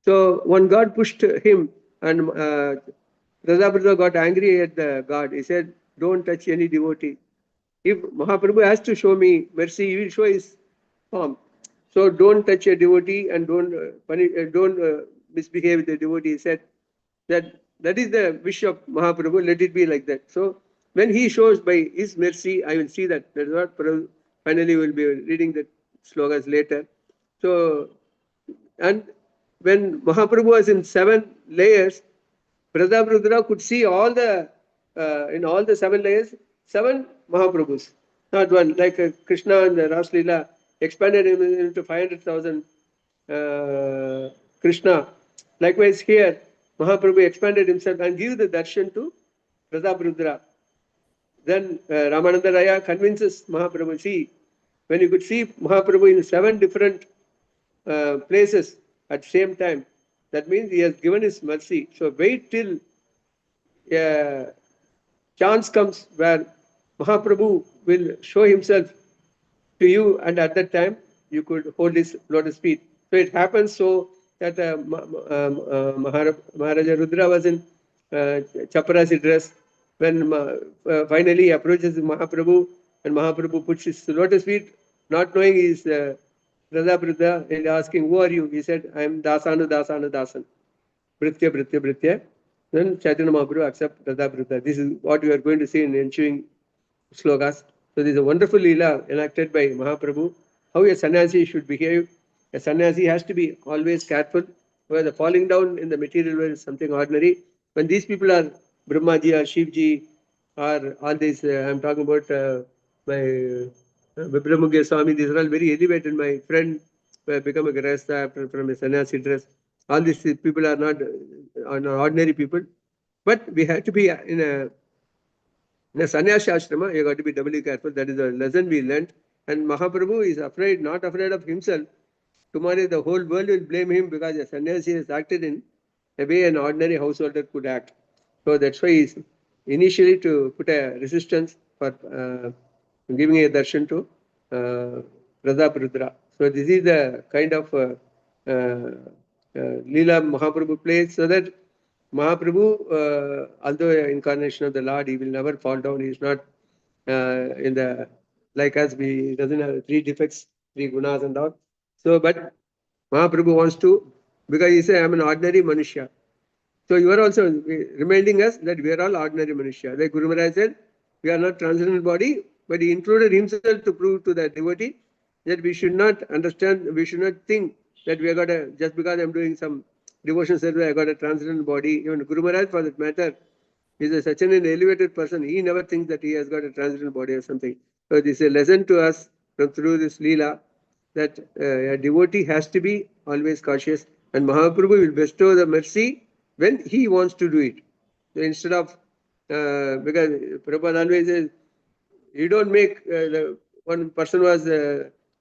So one god pushed him, and Prabhupada got angry at the god. He said, "Don't touch any devotee. If Mahaprabhu has to show me mercy, he will show his form. So don't touch a devotee and don't misbehave with the devotee." He said that is the wish of Mahaprabhu. Let it be like that. So when he shows by his mercy, I will see that. That is what finally we will be reading the slogas later. So and when Mahaprabhu was in 7 layers, Prabhupada could see all the in all the 7 layers, 7 Mahaprabhus, not one. Like Krishna and the Ras Lila expanded him into 500,000 Krishna. Likewise here, Mahaprabhu expanded himself and gave the darshan to Prabhupada. Then Ramananda Raya convinces Mahaprabhu, see, when you could see Mahaprabhu in 7 different places at the same time, that means he has given his mercy. So wait till chance comes where Mahaprabhu will show himself to you, and at that time you could hold his lotus feet. So it happens so that Maharaja Rudra was in chaparasi dress. When finally he approaches Mahaprabhu, and Mahaprabhu puts his lotus feet, not knowing he is Prabhupada, and asking, "Who are you?" He said, "I am Dasanu Dasanu Dasan. Britya, Britya, Britya." Then Chaitanya Mahaprabhu accepts Prabhupada. This is what we are going to see in ensuing slokas. So this is a wonderful lila enacted by Mahaprabhu. How a sannyasi should behave. A sannyasi has to be always careful, where the falling down in the material world is something ordinary. When these people are Brahmaji or Shivji or all these, I'm talking about my Vibramugya Swami, these are all very elevated. My friend become a Grahastha from a sannyasi dress. All these people are not ordinary people. But we have to be in a sannyasa ashrama, you got to be doubly careful. That is a lesson we learned. And Mahaprabhu is afraid, not afraid of himself. Tomorrow the whole world will blame him because a sannyasi has acted in a way an ordinary householder could act. So that's why he's initially to put a resistance for giving a darshan to Prabhupada. So this is the kind of Leela Mahaprabhu plays, so that Mahaprabhu, although an incarnation of the Lord, he will never fall down. He is not in the like us. He doesn't have 3 defects, 3 gunas and all. So, but Mahaprabhu wants to, because he says, "I am an ordinary Manushya." So you are also reminding us that we are all ordinary Manushya. Like Guru Maharaj said, we are not transcendental body, but he included himself to prove to the devotee that we should not understand, we should not think that we have got a, just because I am doing some devotional service, I got a transcendental body. Even Guru Maharaj, for that matter, is such an elevated person. He never thinks that he has got a transcendental body or something. So this is a lesson to us through this Leela, that a devotee has to be always cautious, and Mahaprabhu will bestow the mercy when he wants to do it. So instead of, because Prabhupada always says, you don't make, one person was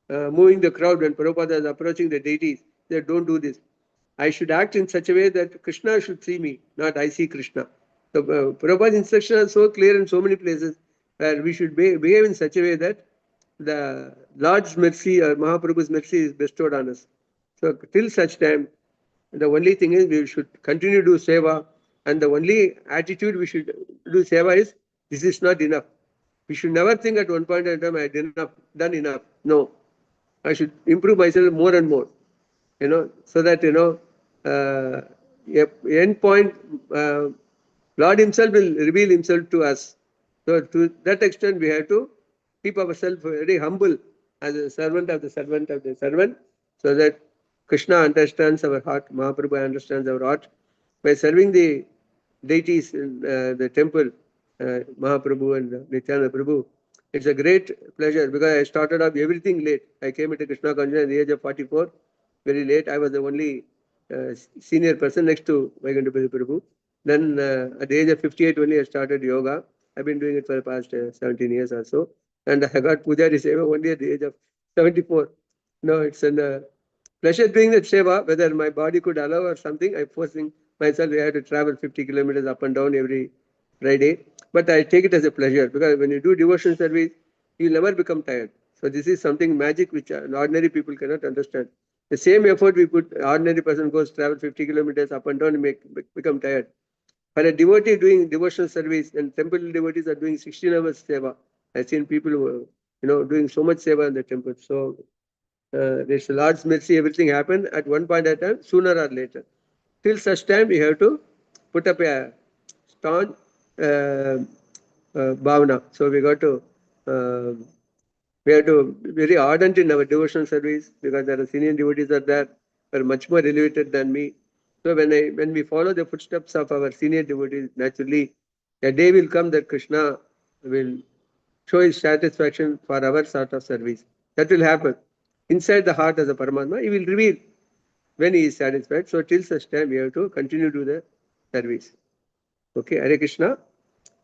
moving the crowd when Prabhupada is approaching the deities. They don't do this. I should act in such a way that Krishna should see me, not I see Krishna. So Prabhupada's instructions are so clear in so many places where we should behave in such a way that the Lord's mercy or Mahaprabhu's mercy is bestowed on us. So till such time, the only thing is we should continue to do seva, and the only attitude we should do seva is this is not enough. We should never think at one point in time I done enough. No, I should improve myself more and more. So that end point, Lord Himself will reveal Himself to us. So to that extent, we have to keep ourselves very humble as a servant of the servant of the servant, so that Krishna understands our heart, Mahaprabhu understands our heart. By serving the deities in the temple, Mahaprabhu and Nityananda Prabhu, it's a great pleasure because I started off everything late. I came into Krishna consciousness at the age of 44, very late. I was the only senior person next to Vaikuntha Prabhu. Then at the age of 58 only I started yoga. I've been doing it for the past 17 years or so. And I got Pujari Seva only at the age of 74. No, it's a pleasure doing that Seva, whether my body could allow or something. I'm forcing myself. I had to travel 50 kilometers up and down every Friday. But I take it as a pleasure because when you do devotion service, you'll never become tired. So this is something magic which ordinary people cannot understand. The same effort we put, ordinary person goes travel 50 kilometers up and down and become tired. For a devotee doing devotional service, and temple devotees are doing 16 hours seva. I've seen people who are, doing so much seva in the temple. So there's a Lord's mercy, everything happened at one point at a time, sooner or later. Till such time, we have to put up a staunch bhavana. So we got to we have to be very ardent in our devotional service because there are senior devotees are there, are much more elevated than me. So when we follow the footsteps of our senior devotees, naturally, a day will come that Krishna will show his satisfaction for our sort of service. That will happen. Inside the heart as a Paramatma, he will reveal when he is satisfied. So till such time, we have to continue to do the service. Okay, Hare Krishna.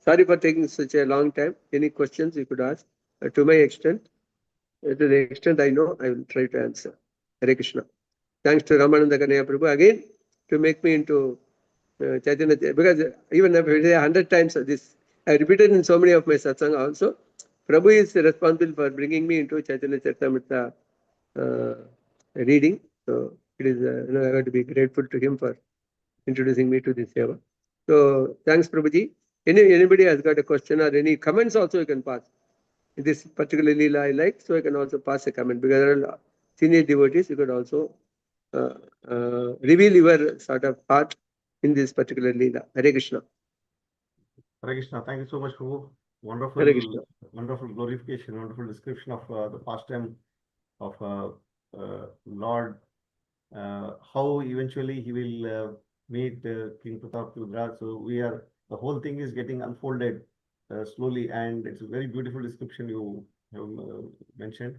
Sorry for taking such a long time. Any questions you could ask? To my extent, to the extent I know, I will try to answer. Hare Krishna. Thanks to Ramananda Kanaya Prabhu again to make me into Chaitanya, because even if I say 100 times this, I repeated in so many of my satsanga also. Prabhu is responsible for bringing me into Chaitanya Charitamrita reading. So it is, I have to be grateful to him for introducing me to this seva. So thanks, Prabhuji. Anybody has got a question or any comments also you can pass. This particular lila I like, so I can also pass a comment because there are senior devotees. You could also reveal your sort of heart in this particular lila. Hare Krishna. Hare Krishna. Thank you so much, Prabhu. Wonderful glorification, wonderful description of the pastime of Lord. How eventually he will meet King Pratap Gujarat. So the whole thing is getting unfolded slowly, and it's a very beautiful description you have mentioned.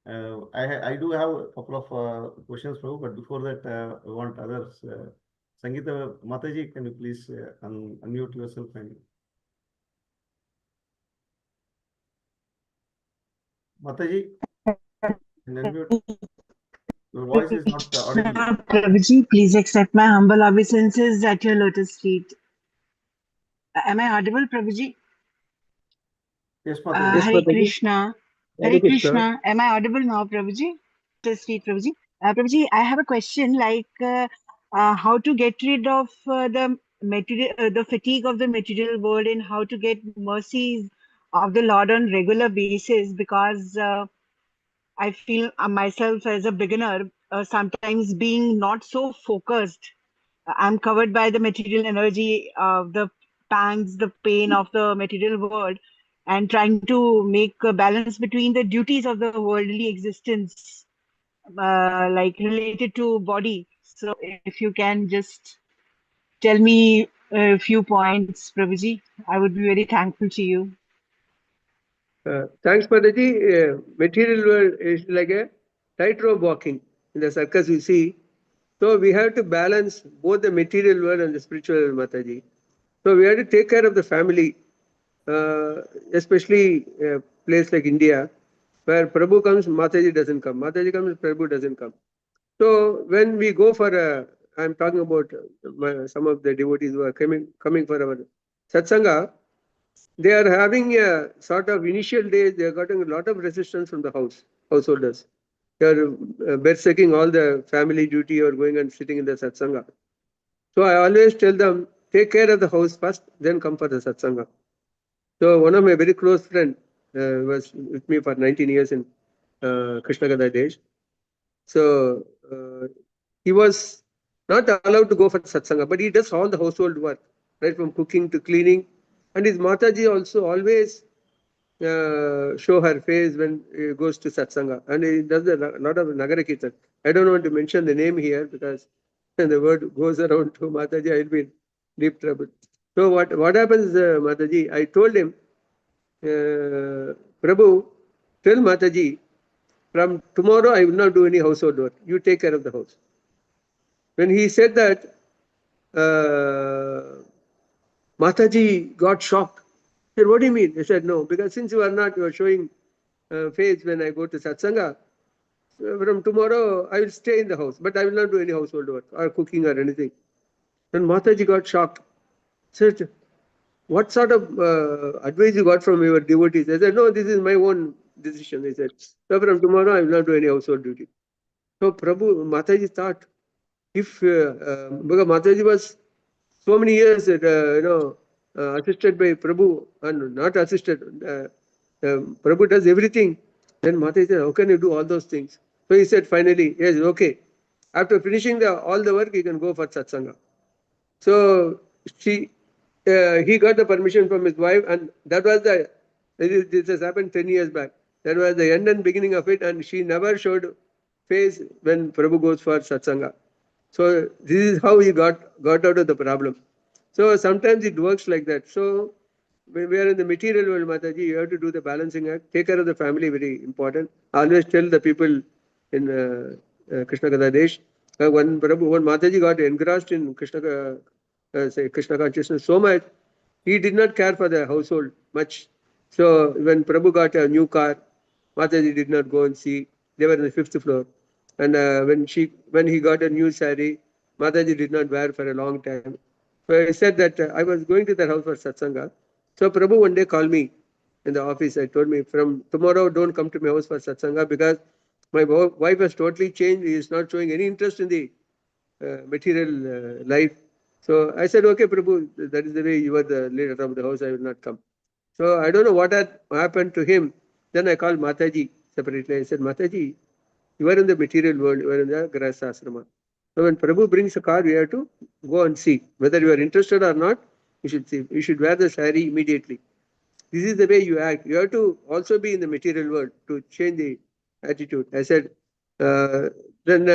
I do have a couple of questions, Prabhu, but before that, I want others. Sangeeta Mataji, can you please unmute yourself and Mataji, can you unmute? Your voice is not audible. Prabhuji, please accept my humble obeisances at your lotus feet. Am I audible, Prabhuji? Yes, Mataji. Hare Krishna. Hare Krishna. Am I audible now, Prabhuji? Lotus feet, Prabhuji. Prabhuji, I have a question like how to get rid of the fatigue of the material world and how to get mercies of the Lord on regular basis, because I feel myself as a beginner sometimes being not so focused. I'm covered by the material energy, the pangs, the pain of the material world, and trying to make a balance between the duties of the worldly existence, like related to body. So if you can just tell me a few points, Prabhuji, I would be very thankful to you. Thanks, Mataji. Material world is like a tightrope walking in the circus you see. So we have to balance both the material world and the spiritual world, Mataji. So we have to take care of the family, especially a place like India. Where Prabhu comes, Mataji doesn't come. Mataji comes, Prabhu doesn't come. So when we go for I'm talking about some of the devotees who are coming for our satsanga, they are having a sort of initial days, they are getting a lot of resistance from the householders. They are berserking all the family duty or going and sitting in the satsanga. So I always tell them, take care of the house first, then come for the satsanga. So one of my very close friend was with me for 19 years in Krishna Gada days. So he was not allowed to go for satsanga, but he does all the household work, right from cooking to cleaning. And his Mataji also always show her face when he goes to satsanga. And he does a lot of Nagara Kirtan. I don't want to mention the name here because when the word goes around to Mataji, I'll be in deep trouble. So what happens, Mataji? I told him, Prabhu, tell Mataji, from tomorrow I will not do any household work. You take care of the house. When he said that, Mataji got shocked. He said, what do you mean? I said, no, because since you are showing face when I go to satsanga, from tomorrow I will stay in the house, but I will not do any household work or cooking or anything. Then Mataji got shocked. Said, what sort of advice you got from your devotees? I said, no, this is my own decision. He said, so from tomorrow I will not do any household duty. So Mataji thought, if because Mataji was so many years, assisted by Prabhu and not assisted, Prabhu does everything. Then Mataji said, how can you do all those things? So he said, finally, yes, okay. After finishing all the work, you can go for satsanga. So he got the permission from his wife, and that was this has happened 10 years back. That was the end and beginning of it, and she never showed face when Prabhu goes for satsanga. So this is how he got out of the problem. So sometimes it works like that. So when we are in the material world, Mataji, you have to do the balancing act. Take care of the family, very important. I always tell the people in Krishna Gada Desh, when Mataji got engrossed in Krishna consciousness so much, he did not care for the household much. So when Prabhu got a new car, Mataji did not go and see. They were on the 5th floor. And when he got a new sari, Mataji did not wear for a long time. So I said that I was going to their house for satsanga. So Prabhu one day called me in the office. I told me, from tomorrow don't come to my house for satsanga because my wife has totally changed. He is not showing any interest in the material life. So I said, okay, Prabhu, that is the way you are the leader of the house. I will not come. So I don't know what had happened to him. Then I called Mataji separately. I said, Mataji, you are in the material world, you are in the Grahasasrama. So when Prabhu brings a car, you have to go and see. Whether you are interested or not, you should see. You should wear the sari immediately. This is the way you act. You have to also be in the material world to change the attitude. I said, then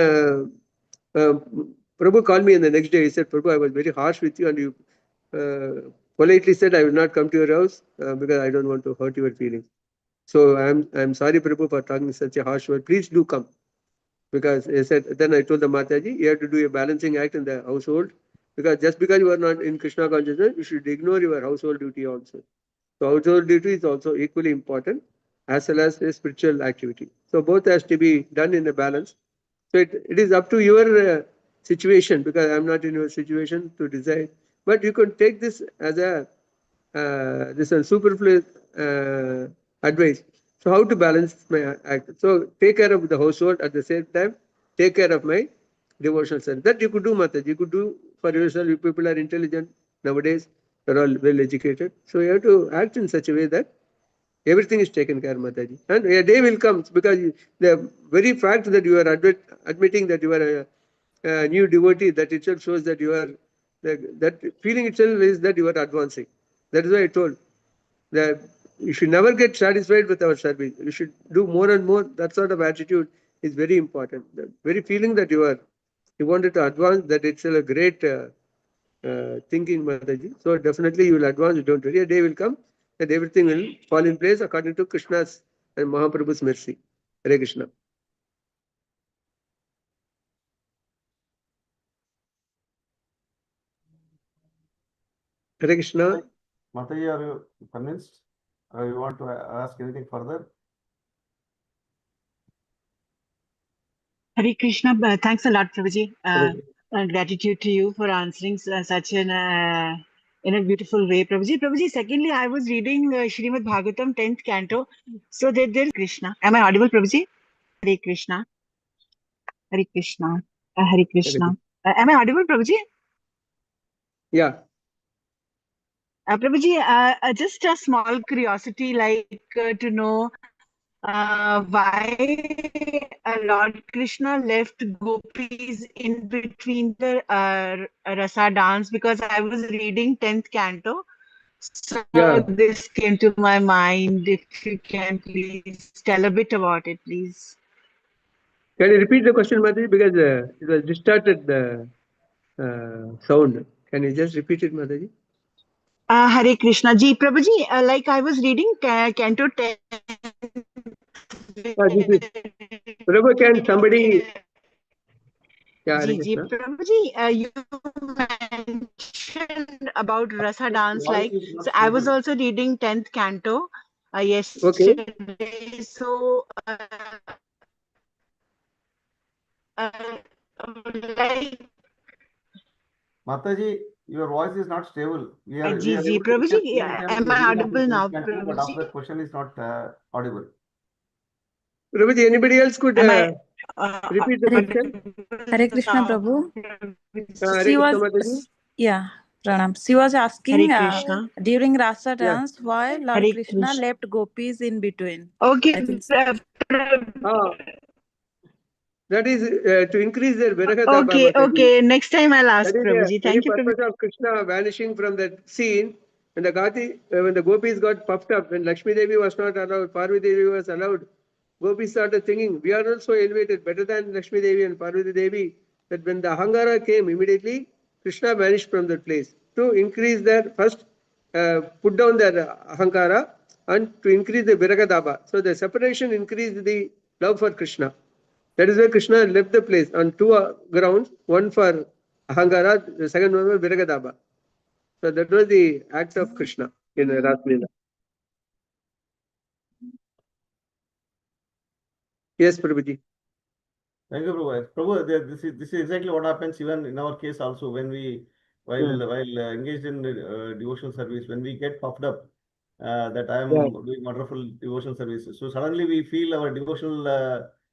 Prabhu called me, and the next day he said, Prabhu, I was very harsh with you, and you politely said, I will not come to your house because I don't want to hurt your feelings. So I'm sorry, Prabhu, for talking such a harsh word. Please do come. Because I said, then I told the Mataji, you have to do a balancing act in the household. Because just because you are not in Krishna consciousness, you should ignore your household duty also. So household duty is also equally important as well as a spiritual activity. So both has to be done in a balance. So it is up to your situation, because I'm not in your situation to decide. But you can take this as a superfluous advice. So how to balance my act? So take care of the household at the same time, take care of my devotional service. That you could do, Mataji. You could do for yourself. You people are intelligent nowadays. They're all well educated. So you have to act in such a way that everything is taken care of, Mataji. And a day will come, because the very fact that you are admitting that you are a new devotee, that itself shows that you are, that feeling itself is that you are advancing. That is why I told that you should never get satisfied with our service. You should do more and more. That sort of attitude is very important. The very feeling that you wanted to advance, that it's a great thinking, Mataji. So definitely you will advance. Don't worry. A day will come that everything will fall in place according to Krishna's and Mahaprabhu's mercy. Hare Krishna. Hare Krishna. Mataji, are you convinced? Or you want to ask anything further? Hare Krishna. Thanks a lot, Prabhuji. Gratitude to you for answering such an in a beautiful way, Prabhuji. Prabhuji, secondly, I was reading Srimad Bhagavatam 10th canto. So there Krishna. Am I audible, Prabhuji? Hare Krishna. Hare Krishna. Hare Krishna. Am I audible, Prabhuji? Yeah. Prabhuji, just a small curiosity, like to know why Lord Krishna left gopis in between the rasa dance, because I was reading 10th canto. So Yeah. this came to my mind. If you can please tell a bit about it, please. Can you repeat the question, Madhya? Because it was distorted the sound. Can you just repeat it, Madhya? Hare Krishna ji, Prabhuji, like I was reading canto 10. Prabhu, can somebody? Yeah, Hare Ji, Krishna. Prabhuji, you mentioned about rasa dance. Like, so I was also reading 10th canto yesterday. So, like, Mataji, your voice is not stable. We are able to hear Prabhuji, sometimes am I reading up to audible now, 10th canto, but after Prabhuji? that question is not audible. Prabhuji, anybody else could Am I repeat the question? Hare Krishna, Prabhu. Hare She was, Krishna, Mataji. yeah, Pranam. She was asking Hare Krishna. during Rasa Yeah. dance why Lord Hare Krishna Krishna. left gopis in between. Okay. I think That is to increase their Viragadaba, Okay, Mataji. okay. Next time I'll ask That is Prabhuji. the very Thank you, Prabhuji. purpose of Krishna vanishing from that scene. When the gopis got puffed up, when Lakshmi Devi was not allowed, Parvati Devi was allowed, gopis started thinking, we are also elevated better than Lakshmi Devi and Parvati Devi. That when the Ahangara came, immediately Krishna vanished from that place to increase their first, put down their Ahankara and to increase the Viragadaba. So the separation increased the love for Krishna. That is why Krishna left the place on two grounds, one for Ahangara, the second one was Viragadaba. So that was the act of Krishna in Ras Leela. Yes, Prabhuji. Thank you, Prabhu. Prabhu, this is exactly what happens even in our case also when we, while engaged in devotional service, when we get puffed up that I am doing wonderful devotional services. So suddenly we feel our devotional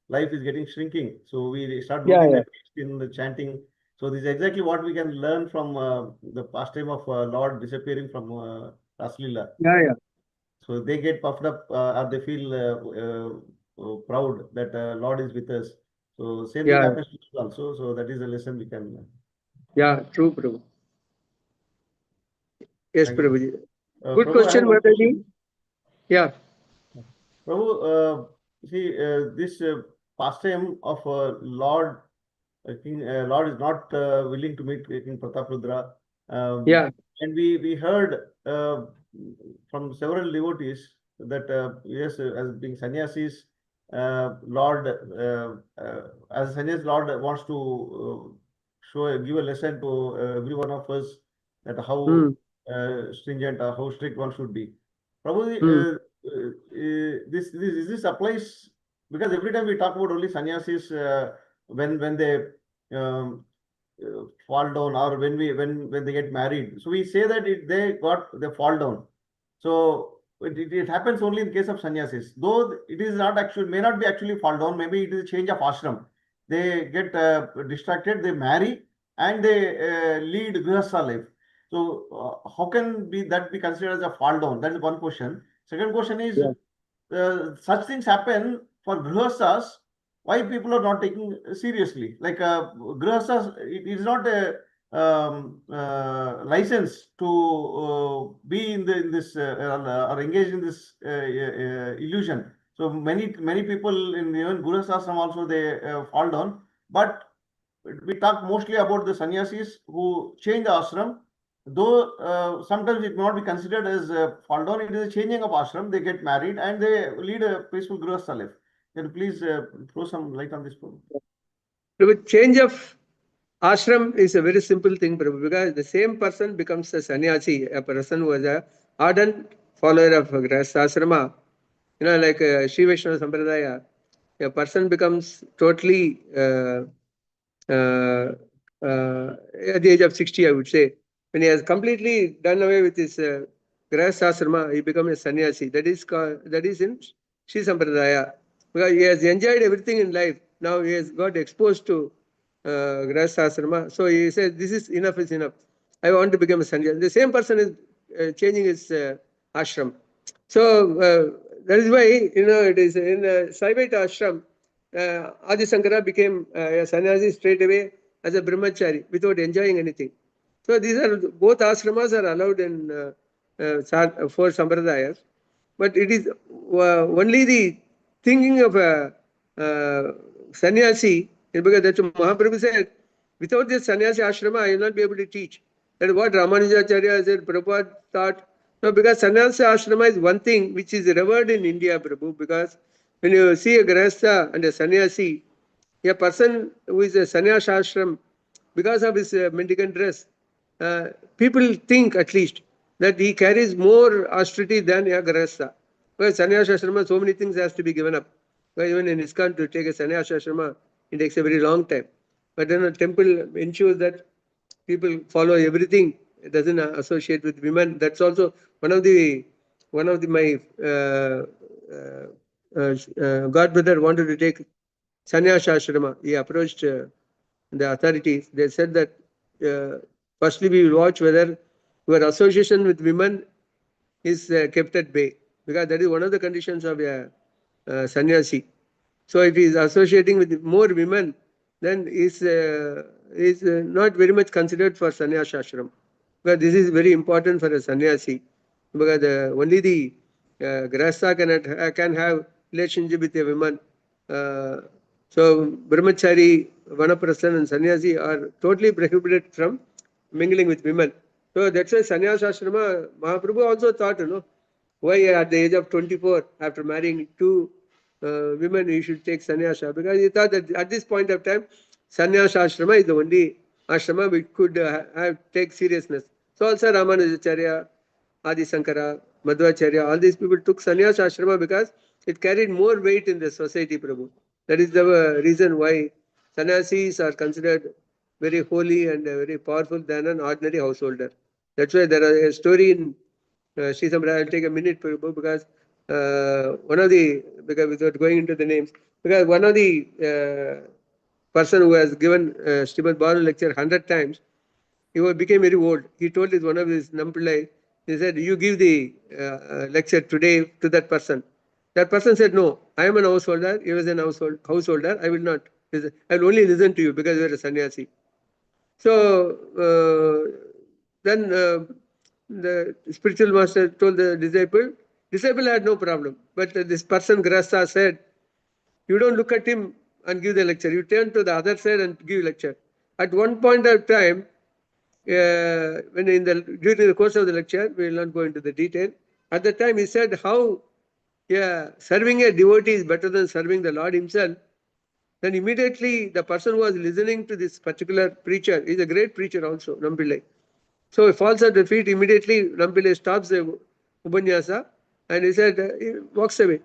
life is getting shrinking. So we start losing the taste in the chanting. So this is exactly what we can learn from the pastime of Lord disappearing from Ras Leela. So they get puffed up or they feel proud that Lord is with us. So same thing happens to us also. So that is a lesson we can learn. Yeah, true, Prabhu. Yes, Thank you, Prabhuji. Good Prabhu, question, Mataji. Yeah. Prabhu, see, this pastime of Lord Lord is not willing to meet King Prataprudra. And we heard from several devotees that yes, as being sannyasis, Lord, as a sannyas, Lord wants to give a lesson to every one of us that how stringent or how strict one should be. Prabhu, this applies because every time we talk about only sannyasis when they fall down or when they get married. So we say that they fall down. So it happens only in case of sannyasis. Though it is not actually, may not be actually fall down. Maybe it is a change of ashram. They get distracted, they marry and they lead grihastha life. So how can that be considered as a fall down? That is one question. Second question is such things happen for grihasthas. Why people are not taking seriously? Like grihasthas, it is not a license to be in this or engage in this illusion. So many people in even grihasthasram also they fall down. But we talk mostly about the sannyasis who change the ashram. Though sometimes it may not be considered as fall down, it is a changing of ashram. They get married and they lead a peaceful grihastha life. Can you please throw some light on this problem? With change of ashram is a very simple thing, Prabhu, because the same person becomes a sannyasi, a person who is a ardent follower of grihastha ashrama, like Sri Vaishnava Sampradaya. a person becomes totally at the age of 60, I would say, when he has completely done away with his grahasasrama, he becomes a sannyasi. That is in Sri Sampradaya. Because he has enjoyed everything in life. Now he has got exposed to grahasasrama. So he says, this is enough. I want to become a sannyasi. The same person is changing his ashram. So that is why, it is in Saivata ashram, Adi Sankara became a sannyasi straight away as a brahmachari without enjoying anything. So these are both ashramas are allowed in four sampradayas, but it is only the thinking of a sannyasi, because that's what Mahaprabhu said, without this sannyasi ashrama, I will not be able to teach. That is what Ramanujacharya said, Prabhupada thought. No, because sannyasi ashrama is one thing which is revered in India, Prabhu, because when you see a grahastha and a sannyasi, a person who is a sannyasa ashram, because of his mendicant dress, people think at least that he carries more austerity than a grahastha. Because sannyasa ashrama, so many things has to be given up. Because even in ISKCON, to take a sannyasa ashrama, it takes a very long time. But then a temple ensures that people follow everything. It doesn't associate with women. That's also one of my godbrother wanted to take sannyasa ashrama. He approached the authorities. They said that firstly we will watch whether your association with women is kept at bay, because that is one of the conditions of a sannyasi. So if he is associating with more women, then is not very much considered for sannyasa ashram. Because this is very important for a sannyasi, because only the grahastha can have relationship with a woman. So brahmachari, vanaprasthan and sannyasi are totally prohibited from mingling with women. So that's why sannyasa ashrama, Mahaprabhu also thought, why at the age of 24, after marrying two women, you should take sannyasa, because he thought that at this point of time, sannyasa ashrama is the only ashrama which could take seriousness. So also Ramanujacharya, Adi Sankara, Madhvacharya, all these people took sannyasa ashrama because it carried more weight in the society, Prabhu. That is the reason why sannyasis are considered very holy and very powerful than an ordinary householder. That's why there is a story in Sri Sampradaya. I'll take a minute, Prabhu, because because without going into the names, because one of the person who has given Srimad Bhagavatam lecture 100 times, he became very old. He told one of his Nampillai, he said, you give the lecture today to that person. That person said, no, I am an householder. He was an householder. I will not. I will only listen to you because you are a sannyasi. So then the spiritual master told the disciple had no problem. But this person, Grahastha, said, you don't look at him and give the lecture. You turn to the other side and give lecture. At one point of time, during the course of the lecture, we will not go into the detail. At the time, he said how serving a devotee is better than serving the Lord himself. Then immediately the person who was listening to this particular preacher is a great preacher also, Nampillai. So he falls at the feet. Immediately Nampillai stops the Ubanyasa and he said, he walks away.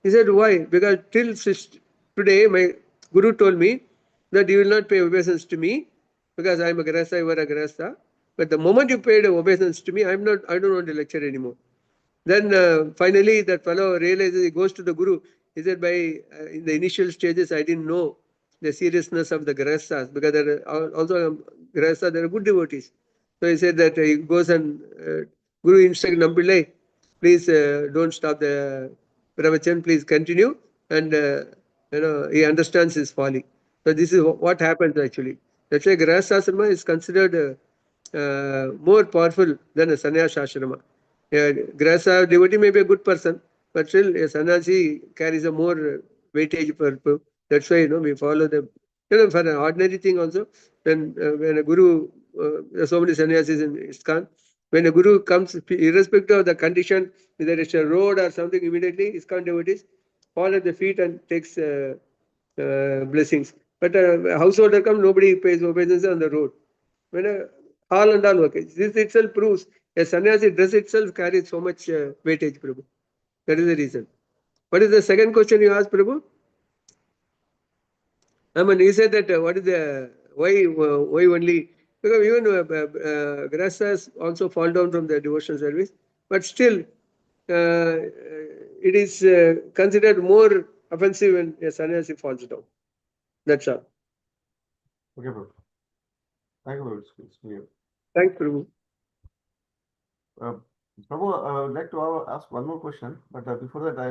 He said, why? Because till today my Guru told me that you will not pay obeisance to me because I am a Grahastha, you are a Grahastha. But the moment you paid obeisance to me, I don't want to lecture anymore. Then finally that fellow realizes, he goes to the Guru. He said, in the initial stages, I didn't know the seriousness of the Grahasthas, because there are also Grahasthas, there are good devotees. So he said that he goes and Guru instructed Nampillai, please don't stop the pravachan, please continue. And he understands his folly. So this is what happens actually. That's why Grahasthasrama is considered more powerful than a sannyasa ashrama. Grahastha devotee may be a good person, but still a sannyasi carries a more weightage for. That's why we follow them. For an ordinary thing also, when a guru, so many sannyasis in ISKCON, when a guru comes, irrespective of the condition, whether it's a road or something, immediately ISKCON devotees fall at the feet and takes blessings. But a householder comes, nobody pays obeisance on the road. When all and all, okay. This itself proves a sannyasi dress itself carries so much weightage, Prabhu. That is the reason. What is the second question you asked, Prabhu? I mean, he said that what is the why only because even Grasas also fall down from the devotional service, but still it is considered more offensive when a sannyasi falls down. That's all. Okay, Prabhu. Thank you, Prabhu. It's clear. Thanks, Prabhu. Prabhu, I would like to ask one more question, but before that, I